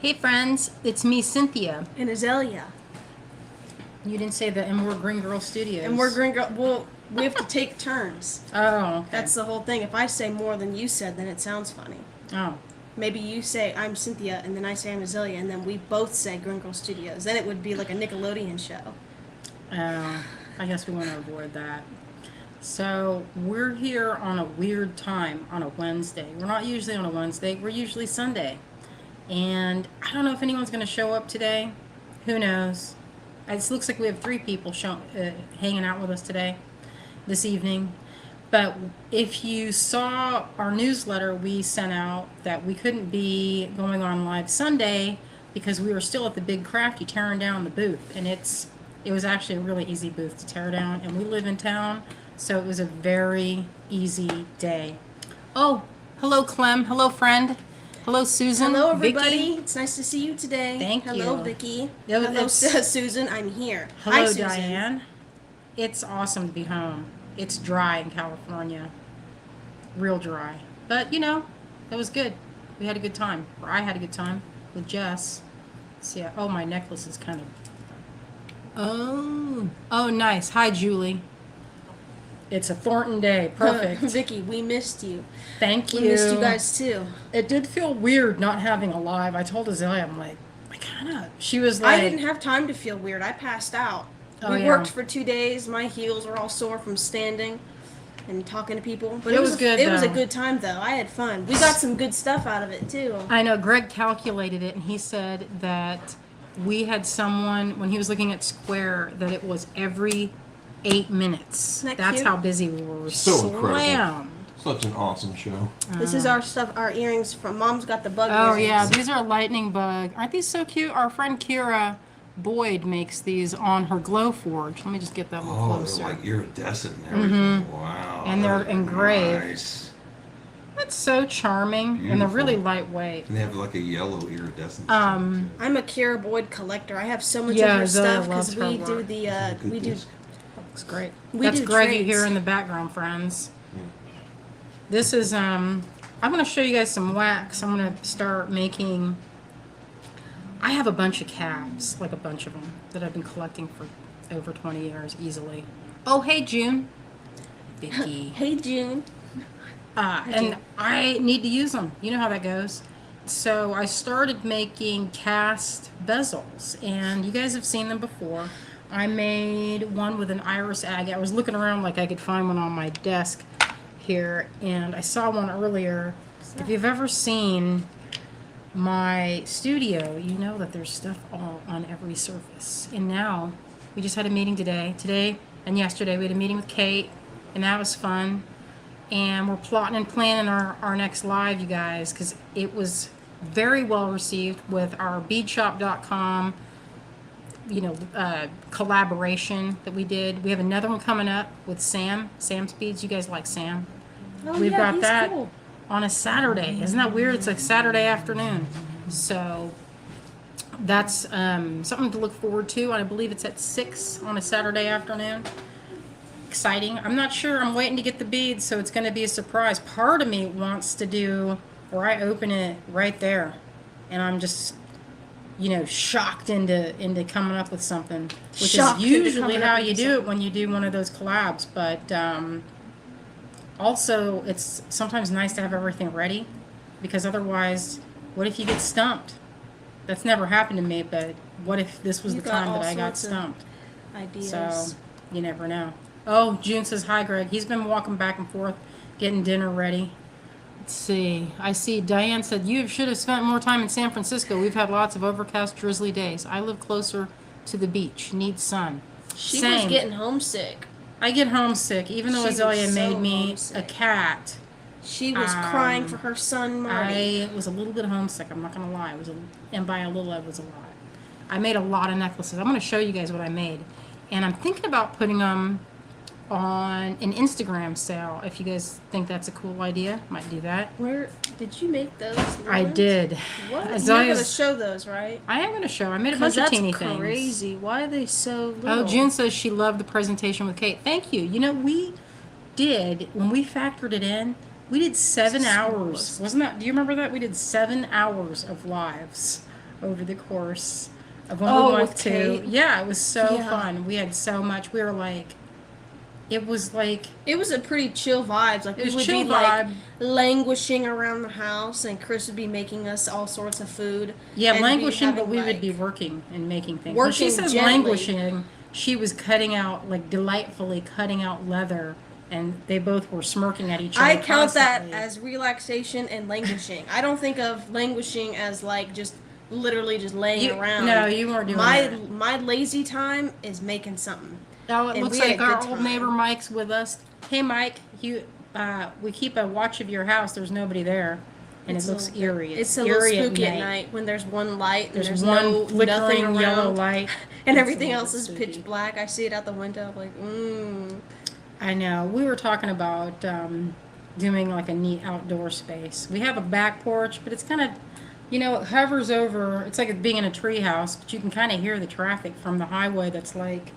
Hey friends, it's me, Cynthia. And Azalea. You didn't say that, and we're Green Girl Studios. And we're Green Girl. Well, we have to take turns. Oh, okay. That's the whole thing. If I say more than you said, then it sounds funny. Oh. Maybe you say, I'm Cynthia, and then I say I'm Azalea, and then we both say Green Girl Studios. Then it would be like a Nickelodeon show. I guess we want to avoid that. So, we're here on a weird time on a Wednesday. We're not usually on a Wednesday, we're usually Sunday. And I don't know if anyone's going to show up today. Who knows? It looks like we have 3 people hanging out with us today, this evening. But if you saw our newsletter we sent out that we couldn't be going on live Sunday because we were still at the Big Crafty tearing down the booth. And it was actually a really easy booth to tear down. And we live in town, so it was a very easy day. Oh, hello, Clem. Hello, friend. Hello, Susan. Hello, everybody. Vicky. It's nice to see you today. Thank you. Hello, Vicky. No, Hello, Susan. I'm here. Hello, Hi, Susan. Diane. It's awesome to be home. It's dry in California. Real dry. But, it was good. We had a good time. Or I had a good time with Jess. See, oh, my necklace is kind of... Oh, nice. Hi, Julie. It's a Thornton day. Perfect. Vicky, we missed you. Thank you. We missed you guys, too. It did feel weird not having a live. I told Azalea, I'm like, she was like... I didn't have time to feel weird. I passed out. Oh, we yeah. worked for 2 days. My heels were all sore from standing and talking to people. But it was good, It was a though. good time, though. I had fun. We got some good stuff out of it, too. I know. Greg calculated it, and he said that we had someone, when he was looking at Square, that it was every 8 minutes. Isn't that That's cute? how busy we were. So incredible. Slammed. Such an awesome show. This is our stuff, our earrings from Mom's Got the Bug Oh, earrings. yeah. These are lightning bug. Aren't these so cute? Our friend Kira Boyd makes these on her Glowforge. Let me just get that a little Oh, closer. they're like iridescent and everything. Wow. And they're that's engraved. Nice. That's so charming, and they're really Beautiful. lightweight. And they have like a yellow iridescent. I'm a Kira Boyd collector. I have so much Yeah, of her Zoe stuff loves because her we do work. the we do. Looks great. We That's do Greggy trades. here in the background, friends. This is, I'm going to show you guys some wax. I'm going to start making, I have a bunch of cabs, like a bunch of them, that I've been collecting for over 20 years, easily. Oh, hey, June. Vicky. Hey, June. And I need to use them. You know how that goes. So I started making cast bezels, and you guys have seen them before. I made one with an iris agate. I was looking around like I could find one on my desk here, and I saw one earlier. If you've ever seen my studio, you know that there's stuff all on every surface. And now, we just had a meeting today and yesterday. We had a meeting with Kate, and that was fun. And we're plotting and planning our next live, you guys, because it was very well received with our beadshop.com collaboration that we did. We have another one coming up with Sam's Beads. You guys like Sam? Oh, We've yeah, got he's that cool. on a Saturday. Isn't that weird? It's like Saturday afternoon. So that's something to look forward to. I believe it's at 6 on a Saturday afternoon. Exciting. I'm not sure. I'm waiting to get the beads, so it's going to be a surprise. Part of me wants to do where I open it right there, and I'm just shocked into coming up with something, which Shocked is into usually coming how up you with do it something. when you do one of those collabs. But also, it's sometimes nice to have everything ready, because otherwise, what if you get stumped? That's never happened to me, but what if this was You the got time all that I got sorts of stumped? Ideas. So, you never know. Oh, June says hi, Greg. He's been walking back and forth, getting dinner ready. Let's see. I see Diane said, you should have spent more time in San Francisco. We've had lots of overcast, drizzly days. I live closer to the beach. Need sun. She Same. was getting homesick. I get homesick, even though She was Azalea so made me homesick. a cat. She was crying for her son, Marty. I was a little bit homesick. I'm not going to lie. And by a little, it was a lot. I made a lot of necklaces. I'm going to show you guys what I made. And I'm thinking about putting them on an Instagram sale. If you guys think that's a cool idea, might do that. Where did you make those? I ones? did. What? You're Azalea's- gonna show those, right? I am going to show. I made a Because bunch of that's teeny things. crazy. Why are they so little? Oh, June says she loved the presentation with Kate. Thank you. We did, when we factored it in, we did 7 hours. Wasn't that, do you remember that? We did 7 hours of lives. over the course of when Oh, we went with to. Kate? Yeah, it was so Yeah. fun. We had so much. We were like, it was like It was a pretty chill vibes. Like it we was would chill be like vibe. languishing around the house, and Chris would be making us all sorts of food. Yeah, and be languishing, but having, we would be like, working and making things. When she working says gently. languishing, she was cutting out, like delightfully cutting out leather, and they both were smirking at each other. I count that constantly. as relaxation and languishing. I don't think of languishing as like just literally just laying around. No, you weren't doing my that. my lazy time is making something. Oh, it And looks we had like a our good old time. neighbor Mike's with us. Hey, Mike, we keep a watch of your house. There's nobody there, and It's it looks a- eerie. It's a little eerie spooky at night when there's one light and There's there's one no nothing flickering around, yellow light, and It's a everything little else bit is spooky. pitch black. I see it out the window. I'm like, I know. We were talking about doing like a neat outdoor space. We have a back porch, but it's kind of, it hovers over. It's like being in a tree house, but you can kind of hear the traffic from the highway that's like,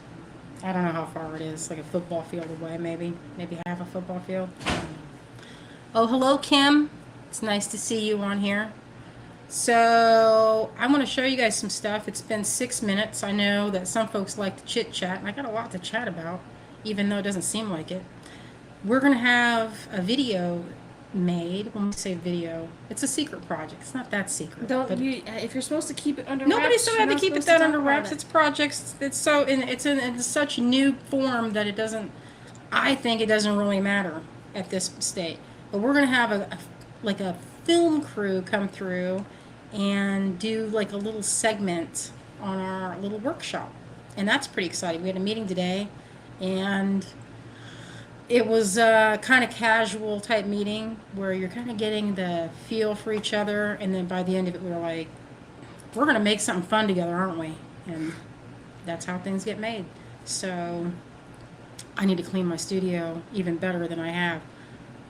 I don't know how far it is, like a football field away, maybe half a football field. I don't know. Oh, hello, Kim. It's nice to see you on here. So I want to show you guys some stuff. It's been 6 minutes. I know that some folks like to chit chat, and I got a lot to chat about, even though it doesn't seem like it. We're going to have a video made. When we say video, it's a secret project. It's not that secret. don't but you? If you're supposed to keep it under nobody's wraps, so you're had to not keep it supposed that to under talk about wraps. it. It's projects. It's so in such new form that it doesn't. I think it doesn't really matter at this state. But we're going to have a film crew come through and do like a little segment on our little workshop, and that's pretty exciting. We had a meeting today, and it was a kind of casual type meeting where you're kind of getting the feel for each other, and then by the end of it, we were like, we're going to make something fun together, aren't we? And that's how things get made. So I need to clean my studio even better than I have.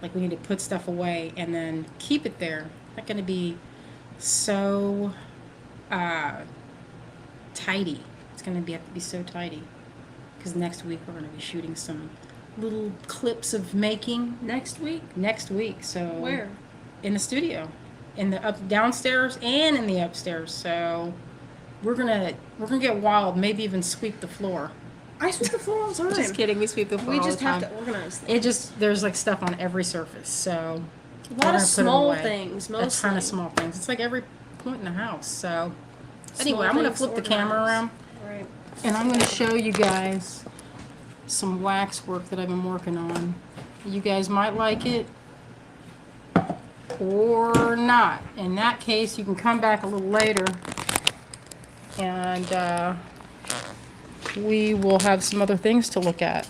Like, we need to put stuff away and then keep it there. Not going to be so tidy. It's going to have to be so tidy. Because next week we're going to be shooting some little clips of making Next week, next week. So where? in the studio, in the downstairs and in the upstairs. So we're gonna get wild. Maybe even sweep the floor. I sweep the floor all the time. Just kidding. We sweep the floor. We all just the have time. to organize things. It just there's like stuff on every surface. So A we're lot gonna of put 'em small away. things, A mostly. ton of small things. It's like every point in the house. So anyway, Small I'm gonna things flip the camera organized. around Right. and I'm gonna show you guys some wax work that I've been working on. You guys might like it or not. In that case, you can come back a little later and we will have some other things to look at.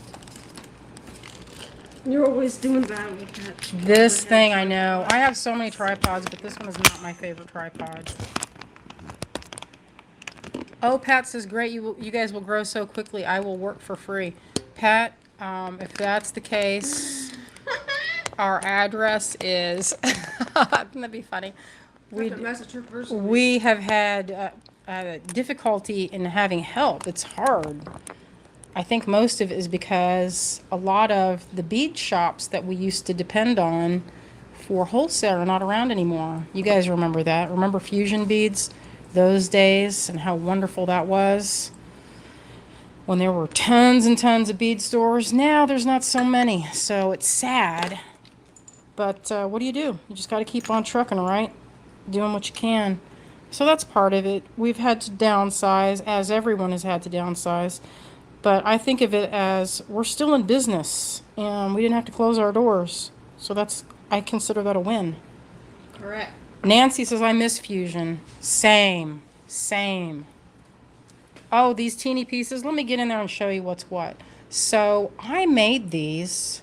You're always doing that with that. This thing, I know. I have so many tripods, but this one is not my favorite tripod. Oh, Pat says, great, you guys will grow so quickly. I will work for free. Pat, if that's the case, our address is, that'd be funny. We have had difficulty in having help. It's hard. I think most of it is because a lot of the bead shops that we used to depend on for wholesale are not around anymore. You guys remember that. Remember Fusion Beads? Those days and how wonderful that was. When there were tons and tons of bead stores. Now there's not so many. So it's sad. But what do? You just got to keep on trucking, right? Doing what you can. So that's part of it. We've had to downsize, as everyone has had to downsize. But I think of it as we're still in business and we didn't have to close our doors. So I consider that a win. Correct. Nancy says, I miss Fusion. Same. Oh, these teeny pieces. Let me get in there and show you what's what. So I made these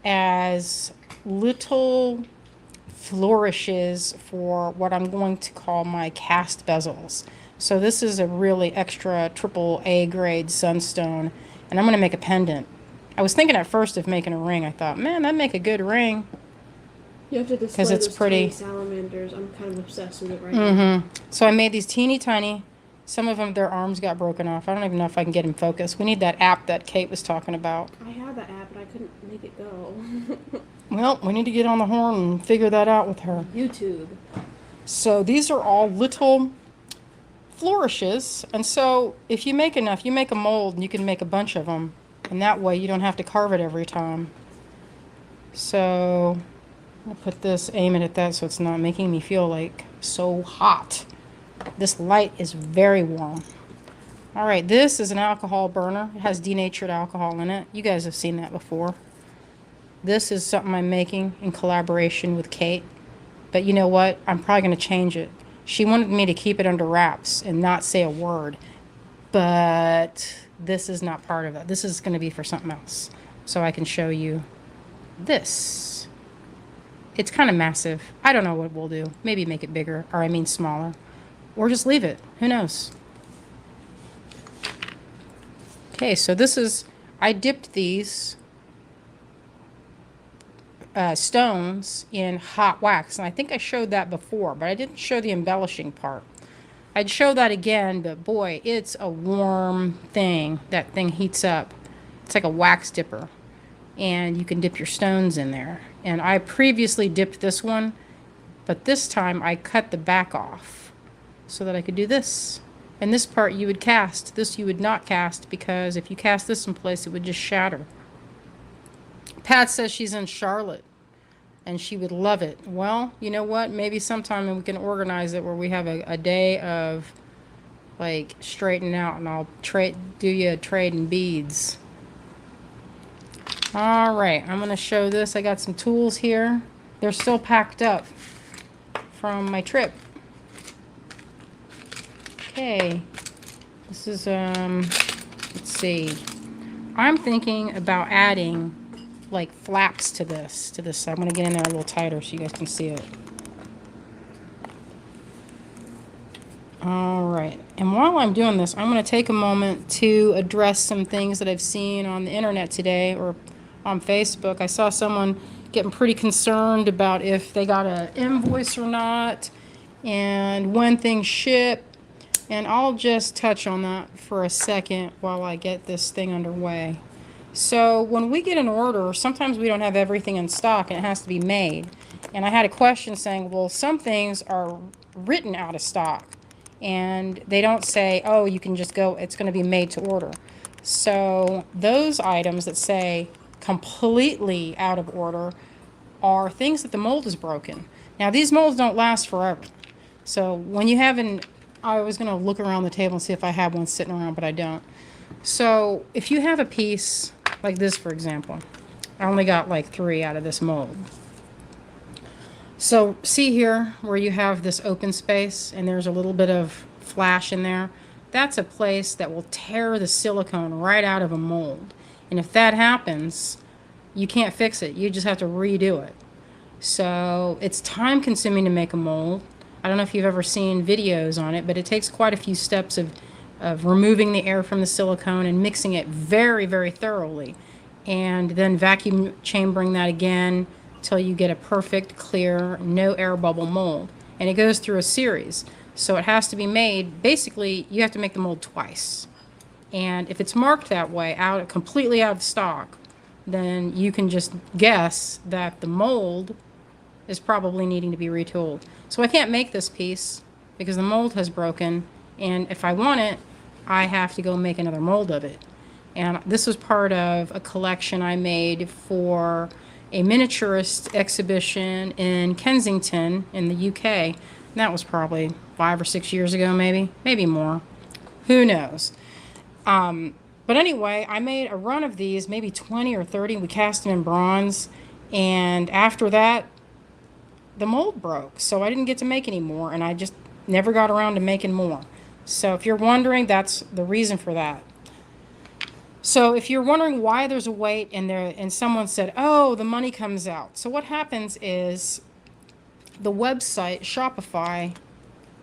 as little flourishes for what I'm going to call my cast bezels. So this is a really extra triple A grade sunstone, and I'm going to make a pendant. I was thinking at first of making a ring. I thought, man, that'd make a good ring. You have to display 'Cause it's those pretty. tiny salamanders. I'm kind of obsessed with it right now. So I made these teeny tiny. Some of them, their arms got broken off. I don't even know if I can get in focus. We need that app that Kate was talking about. I have that app, but I couldn't make it go. Well, we need to get on the horn and figure that out with her. YouTube. So these are all little flourishes. And so if you make enough, you make a mold and you can make a bunch of them. And that way you don't have to carve it every time. So I'll put this, aim it at that so it's not making me feel like so hot. This light is very warm. All right, this is an alcohol burner. It has denatured alcohol in it. You guys have seen that before. This is something I'm making in collaboration with Kate. But you know what? I'm probably going to change it. She wanted me to keep it under wraps and not say a word. But this is not part of it. This is going to be for something else. So I can show you this. It's kind of massive. I don't know what we'll do. Maybe make it bigger, or I mean smaller. Or just leave it. Who knows? Okay, so this is, I dipped these stones in hot wax. And I think I showed that before, but I didn't show the embellishing part. I'd show that again, but boy, it's a warm thing. That thing heats up. It's like a wax dipper. And you can dip your stones in there. And I previously dipped this one, but this time I cut the back off so that I could do this. And this part you would cast. This you would not cast, because if you cast this in place, it would just shatter. Pat says she's in Charlotte and she would love it. Well, you know what? Maybe sometime we can organize it where we have a day of like straightening out, and I'll do you a trade in beads. All right, I'm going to show this. I got some tools here. They're still packed up from my trip. Okay, this is, let's see. I'm thinking about adding like flaps to this. I'm going to get in there a little tighter so you guys can see it. All right, and while I'm doing this, I'm going to take a moment to address some things that I've seen on the internet today or on Facebook. I saw someone getting pretty concerned about if they got an invoice or not and when things ship. And I'll just touch on that for a second while I get this thing underway. So when we get an order, sometimes we don't have everything in stock and it has to be made. And I had a question saying, well, some things are written out of stock and they don't say, oh, you can just go, it's going to be made to order. So those items that say completely out of order are things that the mold is broken. Now these molds don't last forever. So when you have I was going to look around the table and see if I have one sitting around, but I don't. So if you have a piece like this, for example, I only got like 3 out of this mold. So see here where you have this open space and there's a little bit of flash in there. That's a place that will tear the silicone right out of a mold. And if that happens, you can't fix it. You just have to redo it. So it's time consuming to make a mold. I don't know if you've ever seen videos on it, but it takes quite a few steps of removing the air from the silicone and mixing it very, very thoroughly. And then vacuum chambering that again till you get a perfect, clear, no air bubble mold. And it goes through a series. So it has to be made, basically, you have to make the mold twice. And if it's marked that way, completely out of stock, then you can just guess that the mold is probably needing to be retooled. So I can't make this piece because the mold has broken, and if I want it, I have to go make another mold of it. And this was part of a collection I made for a miniaturist exhibition in Kensington in the UK. And that was probably 5 or 6 years ago, maybe more. Who knows? But anyway, I made a run of these, maybe 20 or 30. We cast them in bronze, and after that, the mold broke, so I didn't get to make any more, and I just never got around to making more. So if you're wondering, that's the reason for that. So if you're wondering why there's a wait and someone said, oh, the money comes out. So what happens is the website, Shopify,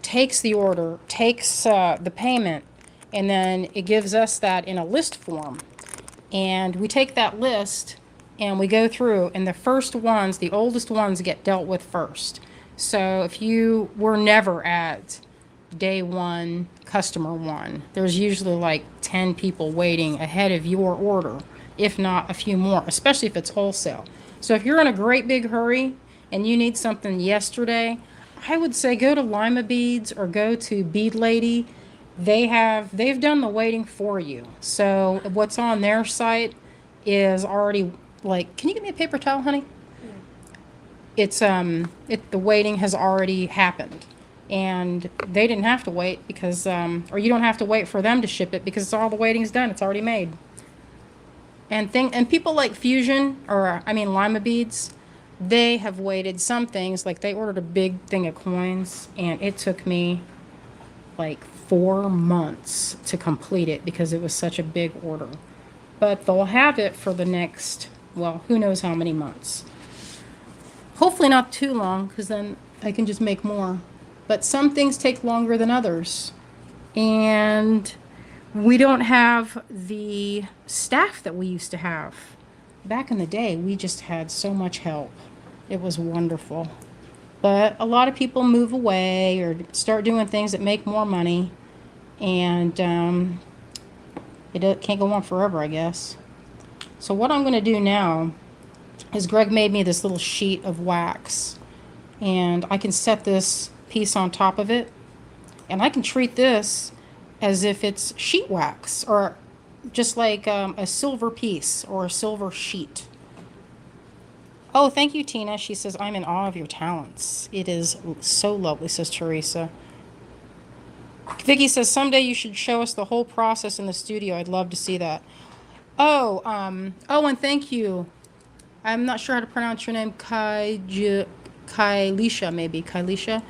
takes the order, takes the payment, and then it gives us that in a list form. And we take that list and we go through, and the first ones, the oldest ones, get dealt with first. So if you were never at day 1, customer 1, there's usually like 10 people waiting ahead of your order, if not a few more, especially if it's wholesale. So if you're in a great big hurry and you need something yesterday, I would say go to Lima Beads or go to Bead Lady they've done the waiting for you. So what's on their site is already, like, can you give me a paper towel, honey? The waiting has already happened, and they didn't have to wait because or you don't have to wait for them to ship it because all the waiting's done. It's already made. And people like Fusion, or I mean Lima beads, they have waited some things, like they ordered a big thing of coins, and it took me like 4 months to complete it because it was such a big order. But they'll have it for the next, well, who knows how many months. Hopefully not too long, because then I can just make more. But some things take longer than others. And we don't have the staff that we used to have. Back in the day, we just had so much help. It was wonderful. But a lot of people move away or start doing things that make more money. And it can't go on forever, I guess. So what I'm going to do now is Greg made me this little sheet of wax. And I can set this piece on top of it. And I can treat this as if it's sheet wax, or just like a silver piece or a silver sheet. Oh, thank you, Tina. She says, I'm in awe of your talents. It is so lovely, says Teresa. Vicky says, someday you should show us the whole process in the studio. I'd love to see that. Oh, and thank you. I'm not sure how to pronounce your name. Kailisha, maybe. Kailisha.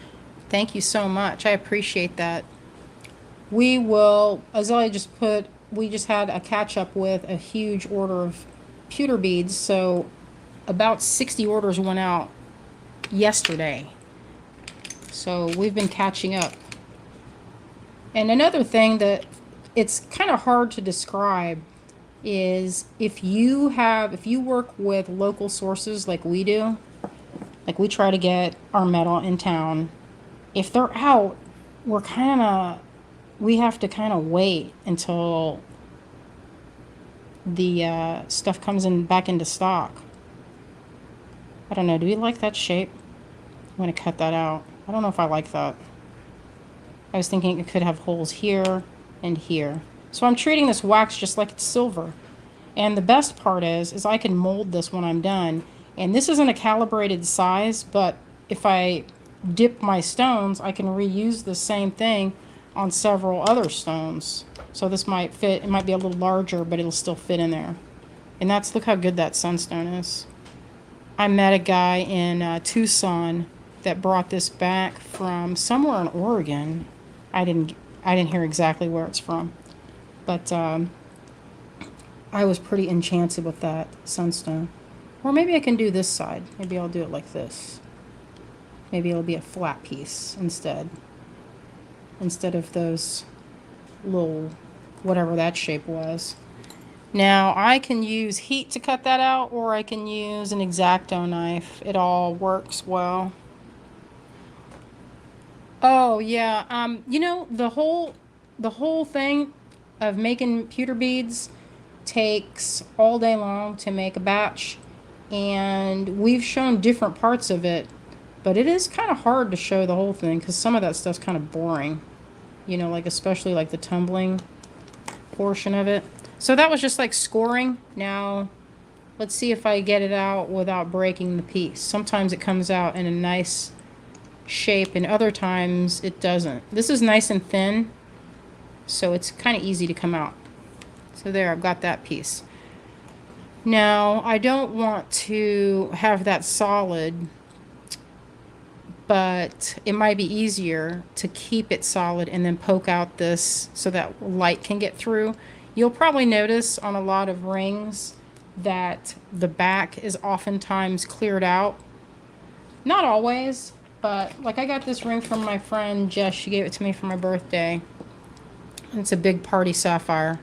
Thank you so much. I appreciate that. We will, Azalea just put, we just had a catch up with a huge order of pewter beads. So about 60 orders went out yesterday. So we've been catching up. And another thing that it's kind of hard to describe is if you work with local sources like we do, like we try to get our metal in town, if they're out, we have to kind of wait until the stuff comes back into stock. I don't know. Do we like that shape? I'm going to cut that out. I don't know if I like that. I was thinking it could have holes here and here. So I'm treating this wax just like it's silver. And the best part is I can mold this when I'm done. And this isn't a calibrated size, but if I dip my stones, I can reuse the same thing on several other stones. So this might fit, it might be a little larger, but it'll still fit in there. And look how good that sunstone is. I met a guy in Tucson that brought this back from somewhere in Oregon. I didn't hear exactly where it's from, but I was pretty enchanted with that sunstone. Or maybe I can do this side. Maybe I'll do it like this. Maybe it'll be a flat piece instead of those little, whatever that shape was. Now I can use heat to cut that out, or I can use an X-Acto knife. It all works well. Oh yeah, you know, the whole thing of making pewter beads takes all day long to make a batch, and we've shown different parts of it, but it is kind of hard to show the whole thing because some of that stuff's kind of boring, you know, like especially like the tumbling portion of it. So that was just like scoring. Now let's see if I get it out without breaking the piece. Sometimes it comes out in a nice shape and other times it doesn't. This is nice and thin, so it's kind of easy to come out. So there, I've got that piece. Now I don't want to have that solid, but it might be easier to keep it solid and then poke out this so that light can get through. You'll probably notice on a lot of rings that the back is oftentimes cleared out. Not always, but like I got this ring from my friend Jess. She gave it to me for my birthday. It's a big party sapphire.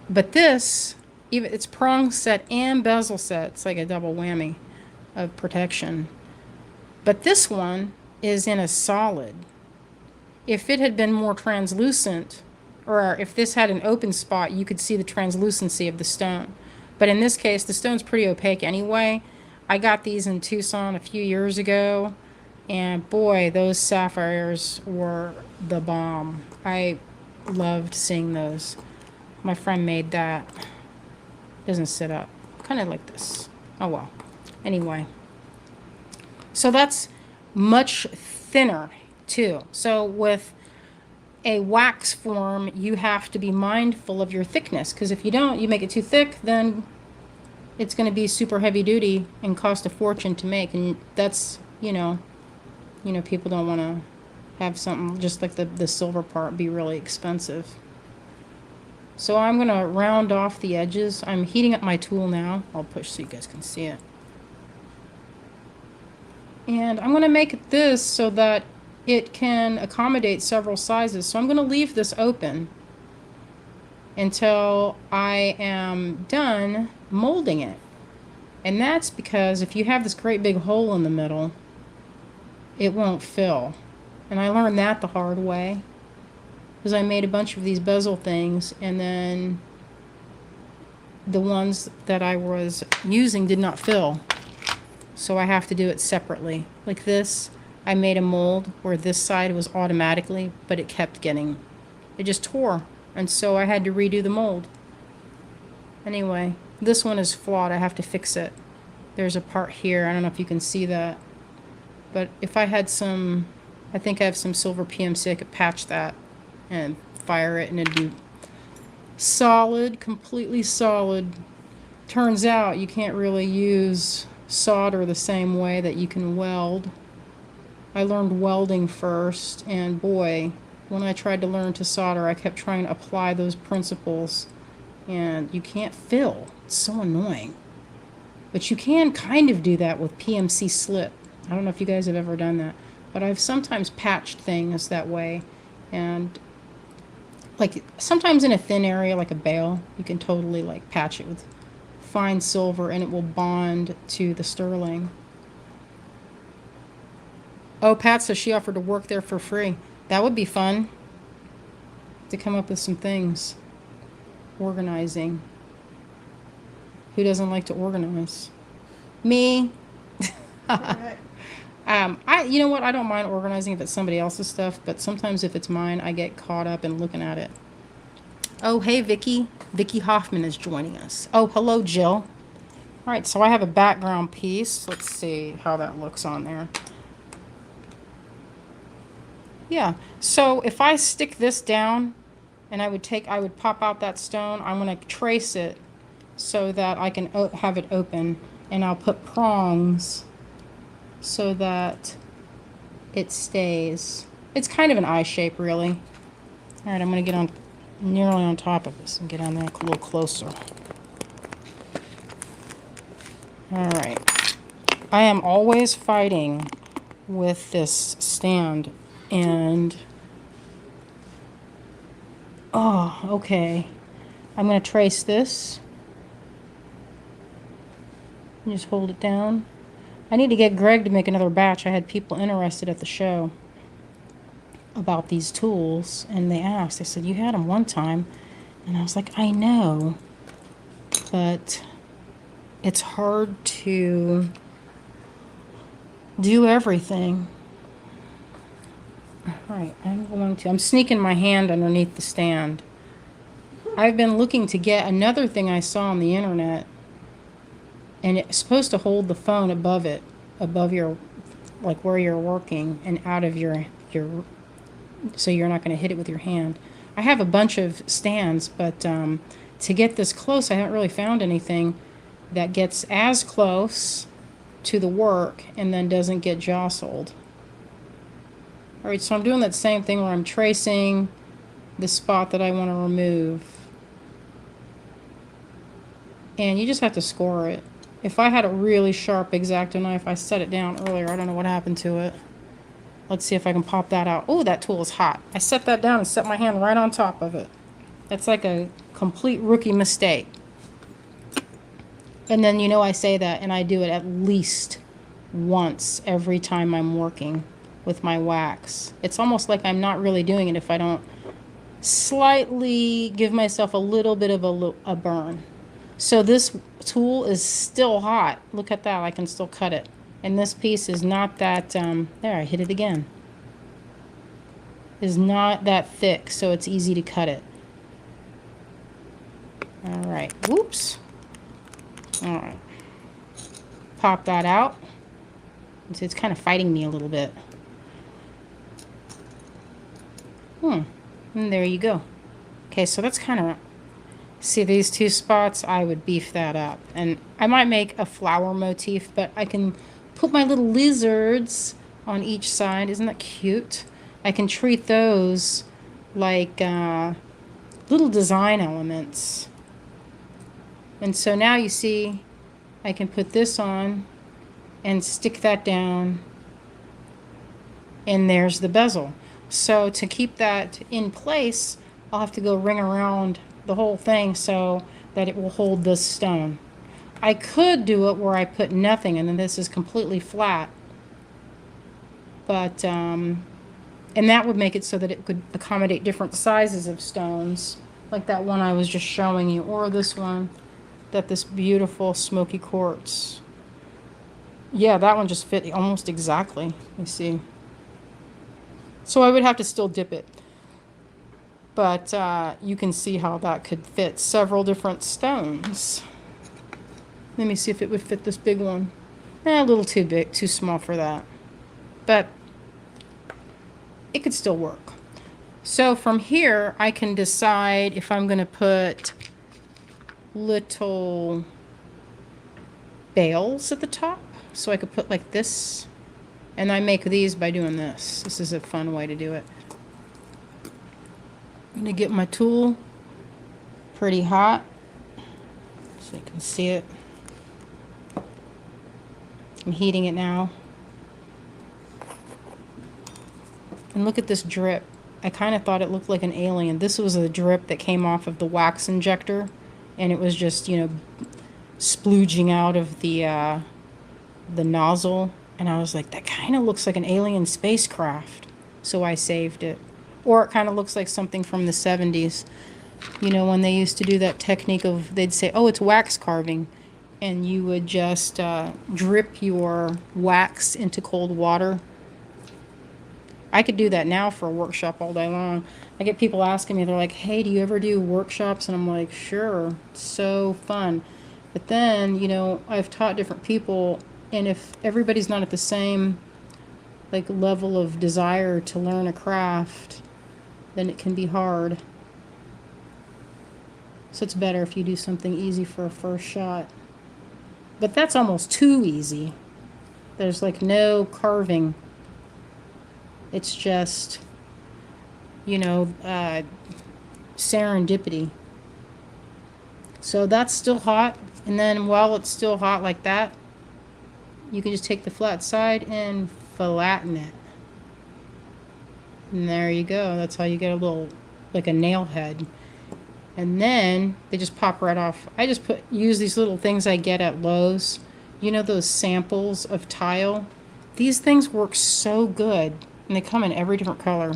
But this, even it's prong set and bezel set. It's like a double whammy of protection. But this one is in a solid. If it had been more translucent, or if this had an open spot, you could see the translucency of the stone. But in this case, the stone's pretty opaque anyway. I got these in Tucson a few years ago, And boy, those sapphires were the bomb. I loved seeing those. My friend made that. Doesn't sit up. Kind of like this. Oh well. Anyway. So that's much thinner too. So with a wax form, you have to be mindful of your thickness, because if you don't, you make it too thick, then it's going to be super heavy duty and cost a fortune to make. And that's, people don't want to have something just like the silver part be really expensive. So I'm going to round off the edges. I'm heating up my tool now. I'll push so you guys can see it. And I'm going to make this so that it can accommodate several sizes. So I'm going to leave this open until I am done molding it. And that's because if you have this great big hole in the middle, it won't fill. And I learned that the hard way, because I made a bunch of these bezel things, and then the ones that I was using did not fill. So I have to do it separately. Like this, I made a mold where this side was automatically, but it just tore. And so I had to redo the mold. Anyway, this one is flawed. I have to fix it. There's a part here. I don't know if you can see that. But if I had I think I have some silver PMC, I could patch that and fire it and it'd be solid, completely solid. Turns out you can't really use solder the same way that you can weld. I learned welding first, and boy, when I tried to learn to solder, I kept trying to apply those principles, and you can't fill. It's so annoying. But you can kind of do that with PMC slip. I don't know if you guys have ever done that, but I've sometimes patched things that way. And like sometimes in a thin area like a bale, you can totally like patch it with fine silver and it will bond to the sterling. Oh, Pat says she offered to work there for free. That would be fun to come up with some things. Organizing. Who doesn't like to organize? Me. You know what? I don't mind organizing if it's somebody else's stuff, but sometimes if it's mine, I get caught up in looking at it. Oh, hey, Vicky. Vicky Hoffman is joining us. Oh, hello, Jill. All right, so I have a background piece. Let's see how that looks on there. Yeah, so if I stick this down and I would pop out that stone, I'm going to trace it so that I can have it open, and I'll put prongs so that it stays. It's kind of an eye shape, really. All right, I'm going to get nearly on top of this and get on there a little closer. All right. I am always fighting with this stand, and oh, okay. I'm going to trace this. Just hold it down. I need to get Greg to make another batch. I had people interested at the show about these tools, and they asked. They said, you had them one time. And I was like, I know, but it's hard to do everything. All right, I'm sneaking my hand underneath the stand. I've been looking to get another thing I saw on the internet, and it's supposed to hold the phone above your, like where you're working, and out of your so you're not going to hit it with your hand. I have a bunch of stands, but to get this close, I haven't really found anything that gets as close to the work and then doesn't get jostled. All right, so I'm doing that same thing where I'm tracing the spot that I want to remove. And you just have to score it. If I had a really sharp X-Acto knife, I set it down earlier. I don't know what happened to it. Let's see if I can pop that out. Oh, that tool is hot. I set that down and set my hand right on top of it. That's like a complete rookie mistake. And then, I say that, and I do it at least once every time I'm working with my wax. It's almost like I'm not really doing it if I don't slightly give myself a little bit of a burn. So this tool is still hot. Look at that. I can still cut it. And this piece is not that, there, I hit it again. Is not that thick, so it's easy to cut it. All right, whoops. All right. Pop that out. It's kind of fighting me a little bit. And there you go. Okay, so that's kind of, see these two spots, I would beef that up. And I might make a flower motif, but I can put my little lizards on each side. Isn't that cute? I can treat those like little design elements. And so now you see, I can put this on and stick that down. And there's the bezel. So to keep that in place, I'll have to go ring around the whole thing so that it will hold this stone. I could do it where I put nothing and then this is completely flat. But, and that would make it so that it could accommodate different sizes of stones. Like that one I was just showing you, or this one, this beautiful smoky quartz. Yeah, that one just fit almost exactly, you see. So I would have to still dip it. But you can see how that could fit several different stones. Let me see if it would fit this big one. A little too big, too small for that. But it could still work. So from here, I can decide if I'm going to put little bales at the top. So I could put like this. And I make these by doing this. This is a fun way to do it. I'm going to get my tool pretty hot so you can see it. I'm heating it now. And look at this drip. I kind of thought it looked like an alien. This was a drip that came off of the wax injector. And it was just, you know, splooging out of the nozzle. And I was like, that kind of looks like an alien spacecraft. So I saved it. Or it kind of looks like something from the 70s. You know, when they used to do that technique of, they'd say, oh, it's wax carving. And you would just drip your wax into cold water. I could do that now for a workshop all day long. I get people asking me, they're like, hey, do you ever do workshops? And I'm like, sure, it's so fun. But then, you know, I've taught different people, and if everybody's not at the same like level of desire to learn a craft, then it can be hard. So it's better if you do something easy for a first shot. But that's almost too easy. There's like no carving. It's just, you know, serendipity. So that's still hot. And then while it's still hot like that, you can just take the flat side and flatten it. And there you go. That's how you get a little, like a nail head. And then they just pop right off. I just use these little things I get at Lowe's. You know those samples of tile? These things work so good. And they come in every different color.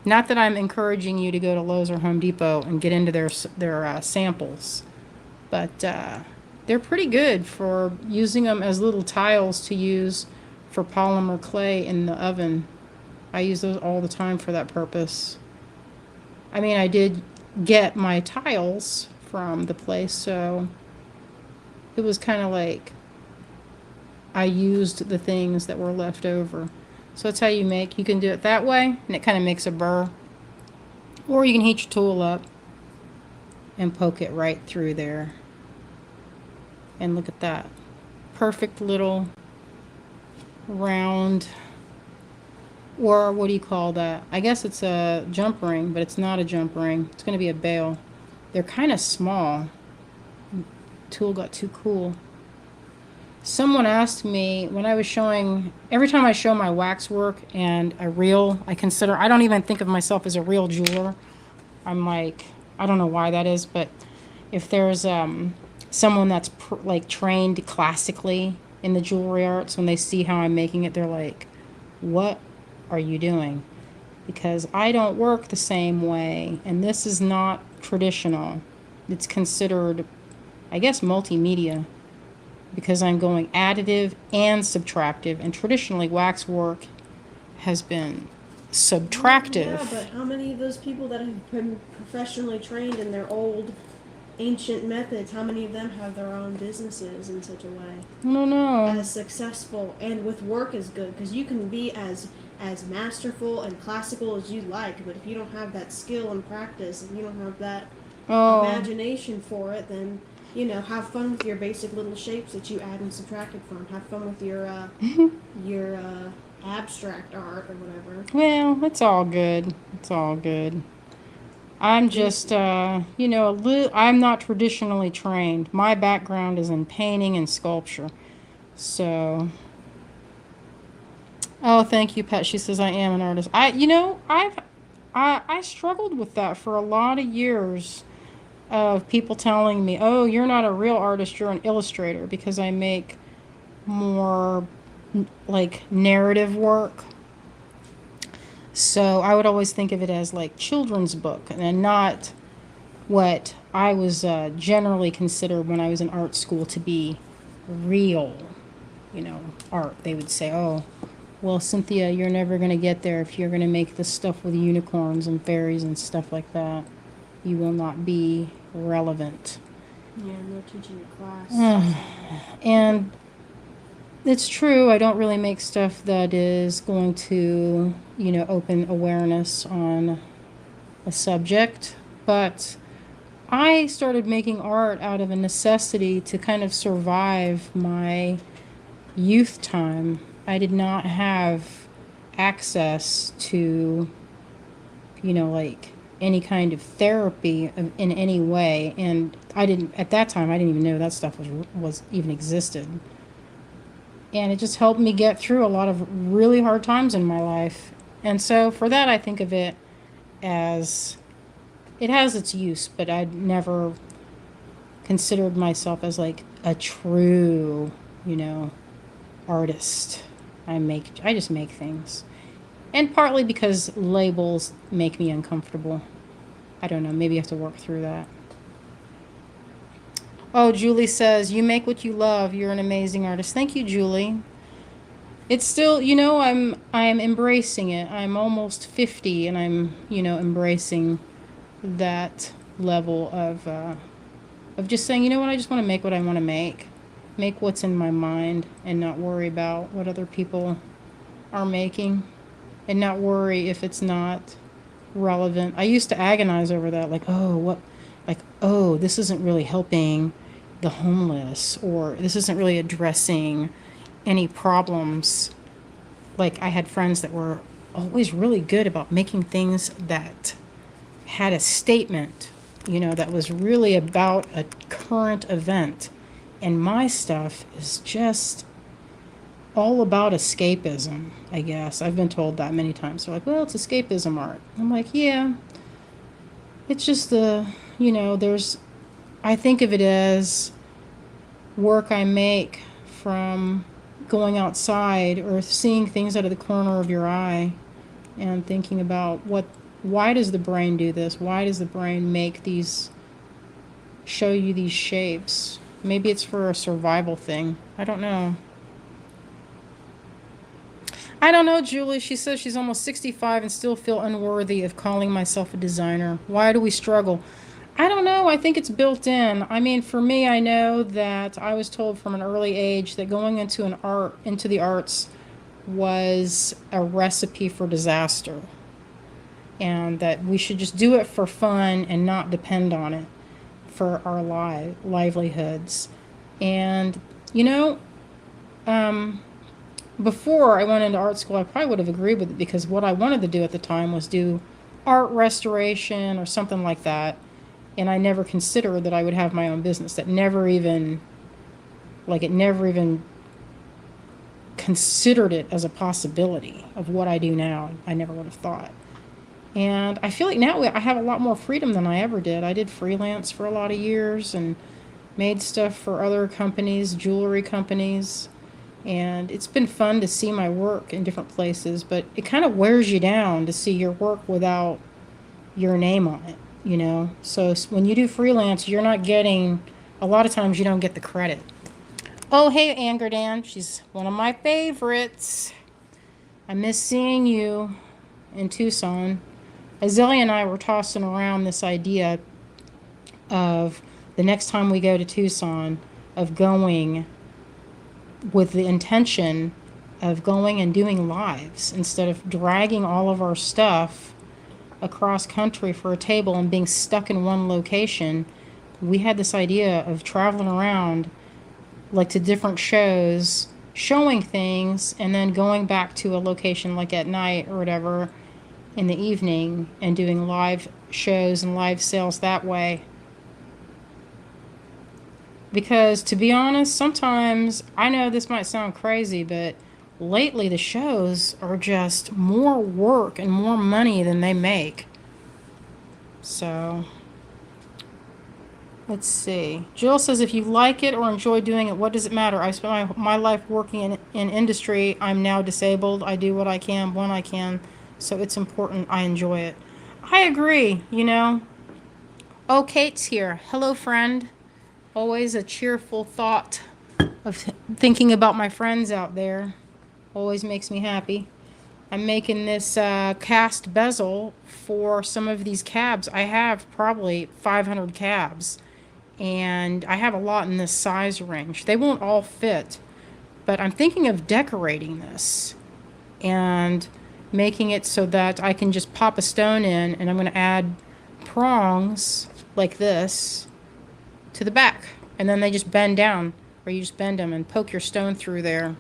Not that I'm encouraging you to go to Lowe's or Home Depot and get into their samples. But they're pretty good for using them as little tiles to use for polymer clay in the oven. I use those all the time for that purpose. I mean, I did get my tiles from the place, so it was kind of like I used the things that were left over. So that's how you can do it that way, and it kind of makes a burr. Or you can heat your tool up and poke it right through there. And look at that. Perfect little round, or what do you call that? I guess it's a jump ring, but it's not a jump ring. It's going to be a bail. They're kind of small. The tool got too cool. Someone asked me when I was showing, every time I show my wax work and a reel, I don't even think of myself as a real jeweler. I'm like, I don't know why that is, but if there's someone that's like trained classically in the jewelry arts, when they see how I'm making it, they're like, what are you doing? Because I don't work the same way, and this is not traditional. It's considered, I guess, multimedia. because I'm going additive and subtractive, and traditionally waxwork has been subtractive. Yeah, but how many of those people that have been professionally trained in their old ancient methods, how many of them have their own businesses in such a way? I don't know. As successful and with work as good, because you can be as masterful and classical as you like, but if you don't have that skill and practice, and you don't have that imagination for it, then have fun with your basic little shapes that you add and subtracted from. Have fun with your abstract art or whatever. Well, it's all good. It's all good. I'm just, I'm not traditionally trained. My background is in painting and sculpture. So, oh, thank you, Pat. She says I am an artist. I struggled with that for a lot of years of people telling me, oh, you're not a real artist, you're an illustrator, because I make more like narrative work. So I would always think of it as like children's book and not what I was generally considered when I was in art school to be real, art. They would say, oh, well, Cynthia, you're never going to get there if you're going to make this stuff with unicorns and fairies and stuff like that. You will not be relevant. Yeah, no teaching a class. And it's true, I don't really make stuff that is going to, open awareness on a subject, but I started making art out of a necessity to kind of survive my youth time. I did not have access to, like any kind of therapy in any way, and at that time I didn't even know that stuff was even existed. And it just helped me get through a lot of really hard times in my life. And so for that, I think of it as it has its use, but I'd never considered myself as like a true, artist. I just make things. And partly because labels make me uncomfortable. I don't know, maybe I have to work through that. Oh, Julie says, you make what you love. You're an amazing artist. Thank you, Julie. It's still, I'm embracing it. I'm almost 50 and I'm, embracing that level of just saying, you know what, I just want to make what I want to make. Make what's in my mind and not worry about what other people are making and not worry if it's not relevant. I used to agonize over that, this isn't really helping the homeless, or this isn't really addressing any problems. Like, I had friends that were always really good about making things that had a statement, that was really about a current event. And my stuff is just all about escapism, I guess. I've been told that many times. They're like, well, it's escapism art. I'm like, yeah. It's just I think of it as work I make from going outside or seeing things out of the corner of your eye and thinking about why does the brain do this? Why does the brain show you these shapes? Maybe it's for a survival thing. I don't know. I don't know, Julie. She says she's almost 65 and still feel unworthy of calling myself a designer. Why do we struggle? I don't know. I think it's built in. I mean, for me, I know that I was told from an early age that going into the arts was a recipe for disaster, and that we should just do it for fun and not depend on it for our livelihoods. And before I went into art school, I probably would have agreed with it, because what I wanted to do at the time was do art restoration or something like that. And I never considered that I would have my own business. It never even considered it as a possibility of what I do now. I never would have thought. And I feel like now I have a lot more freedom than I ever did. I did freelance for a lot of years and made stuff for other companies, jewelry companies. And it's been fun to see my work in different places, but it kind of wears you down to see your work without your name on it. So when you do freelance, you're not getting, a lot of times you don't get the credit. Oh, hey, Angerdan. She's one of my favorites. I miss seeing you in Tucson. Azalea and I were tossing around this idea of the next time we go to Tucson, of going with the intention of going and doing lives instead of dragging all of our stuff across country for a table and being stuck in one location. We had this idea of traveling around like to different shows, showing things, and then going back to a location like at night or whatever in the evening and doing live shows and live sales that way. Because to be honest, sometimes, I know this might sound crazy, but lately the shows are just more work and more money than they make. So, let's see. Jill says, if you like it or enjoy doing it, what does it matter? I spent my life working in industry. I'm now disabled. I do what I can when I can. So it's important I enjoy it. I agree, you know. Oh, Kate's here. Hello, friend. Always a cheerful thought of thinking about my friends out there. Always makes me happy. I'm making this cast bezel for some of these cabs. I have probably 500 cabs, and I have a lot in this size range. They won't all fit, but I'm thinking of decorating this and making it so that I can just pop a stone in, and I'm going to add prongs like this to the back, and then they just bend down, or you just bend them and poke your stone through there.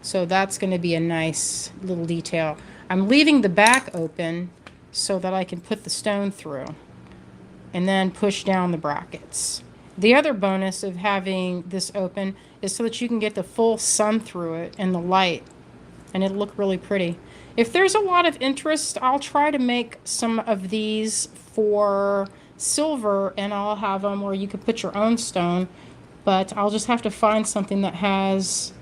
So that's going to be a nice little detail. I'm leaving the back open so that I can put the stone through and then push down the brackets. The other bonus of having this open is so that you can get the full sun through it and the light, and it'll look really pretty. If there's a lot of interest, I'll try to make some of these for silver, and I'll have them where you could put your own stone, but I'll just have to find something that has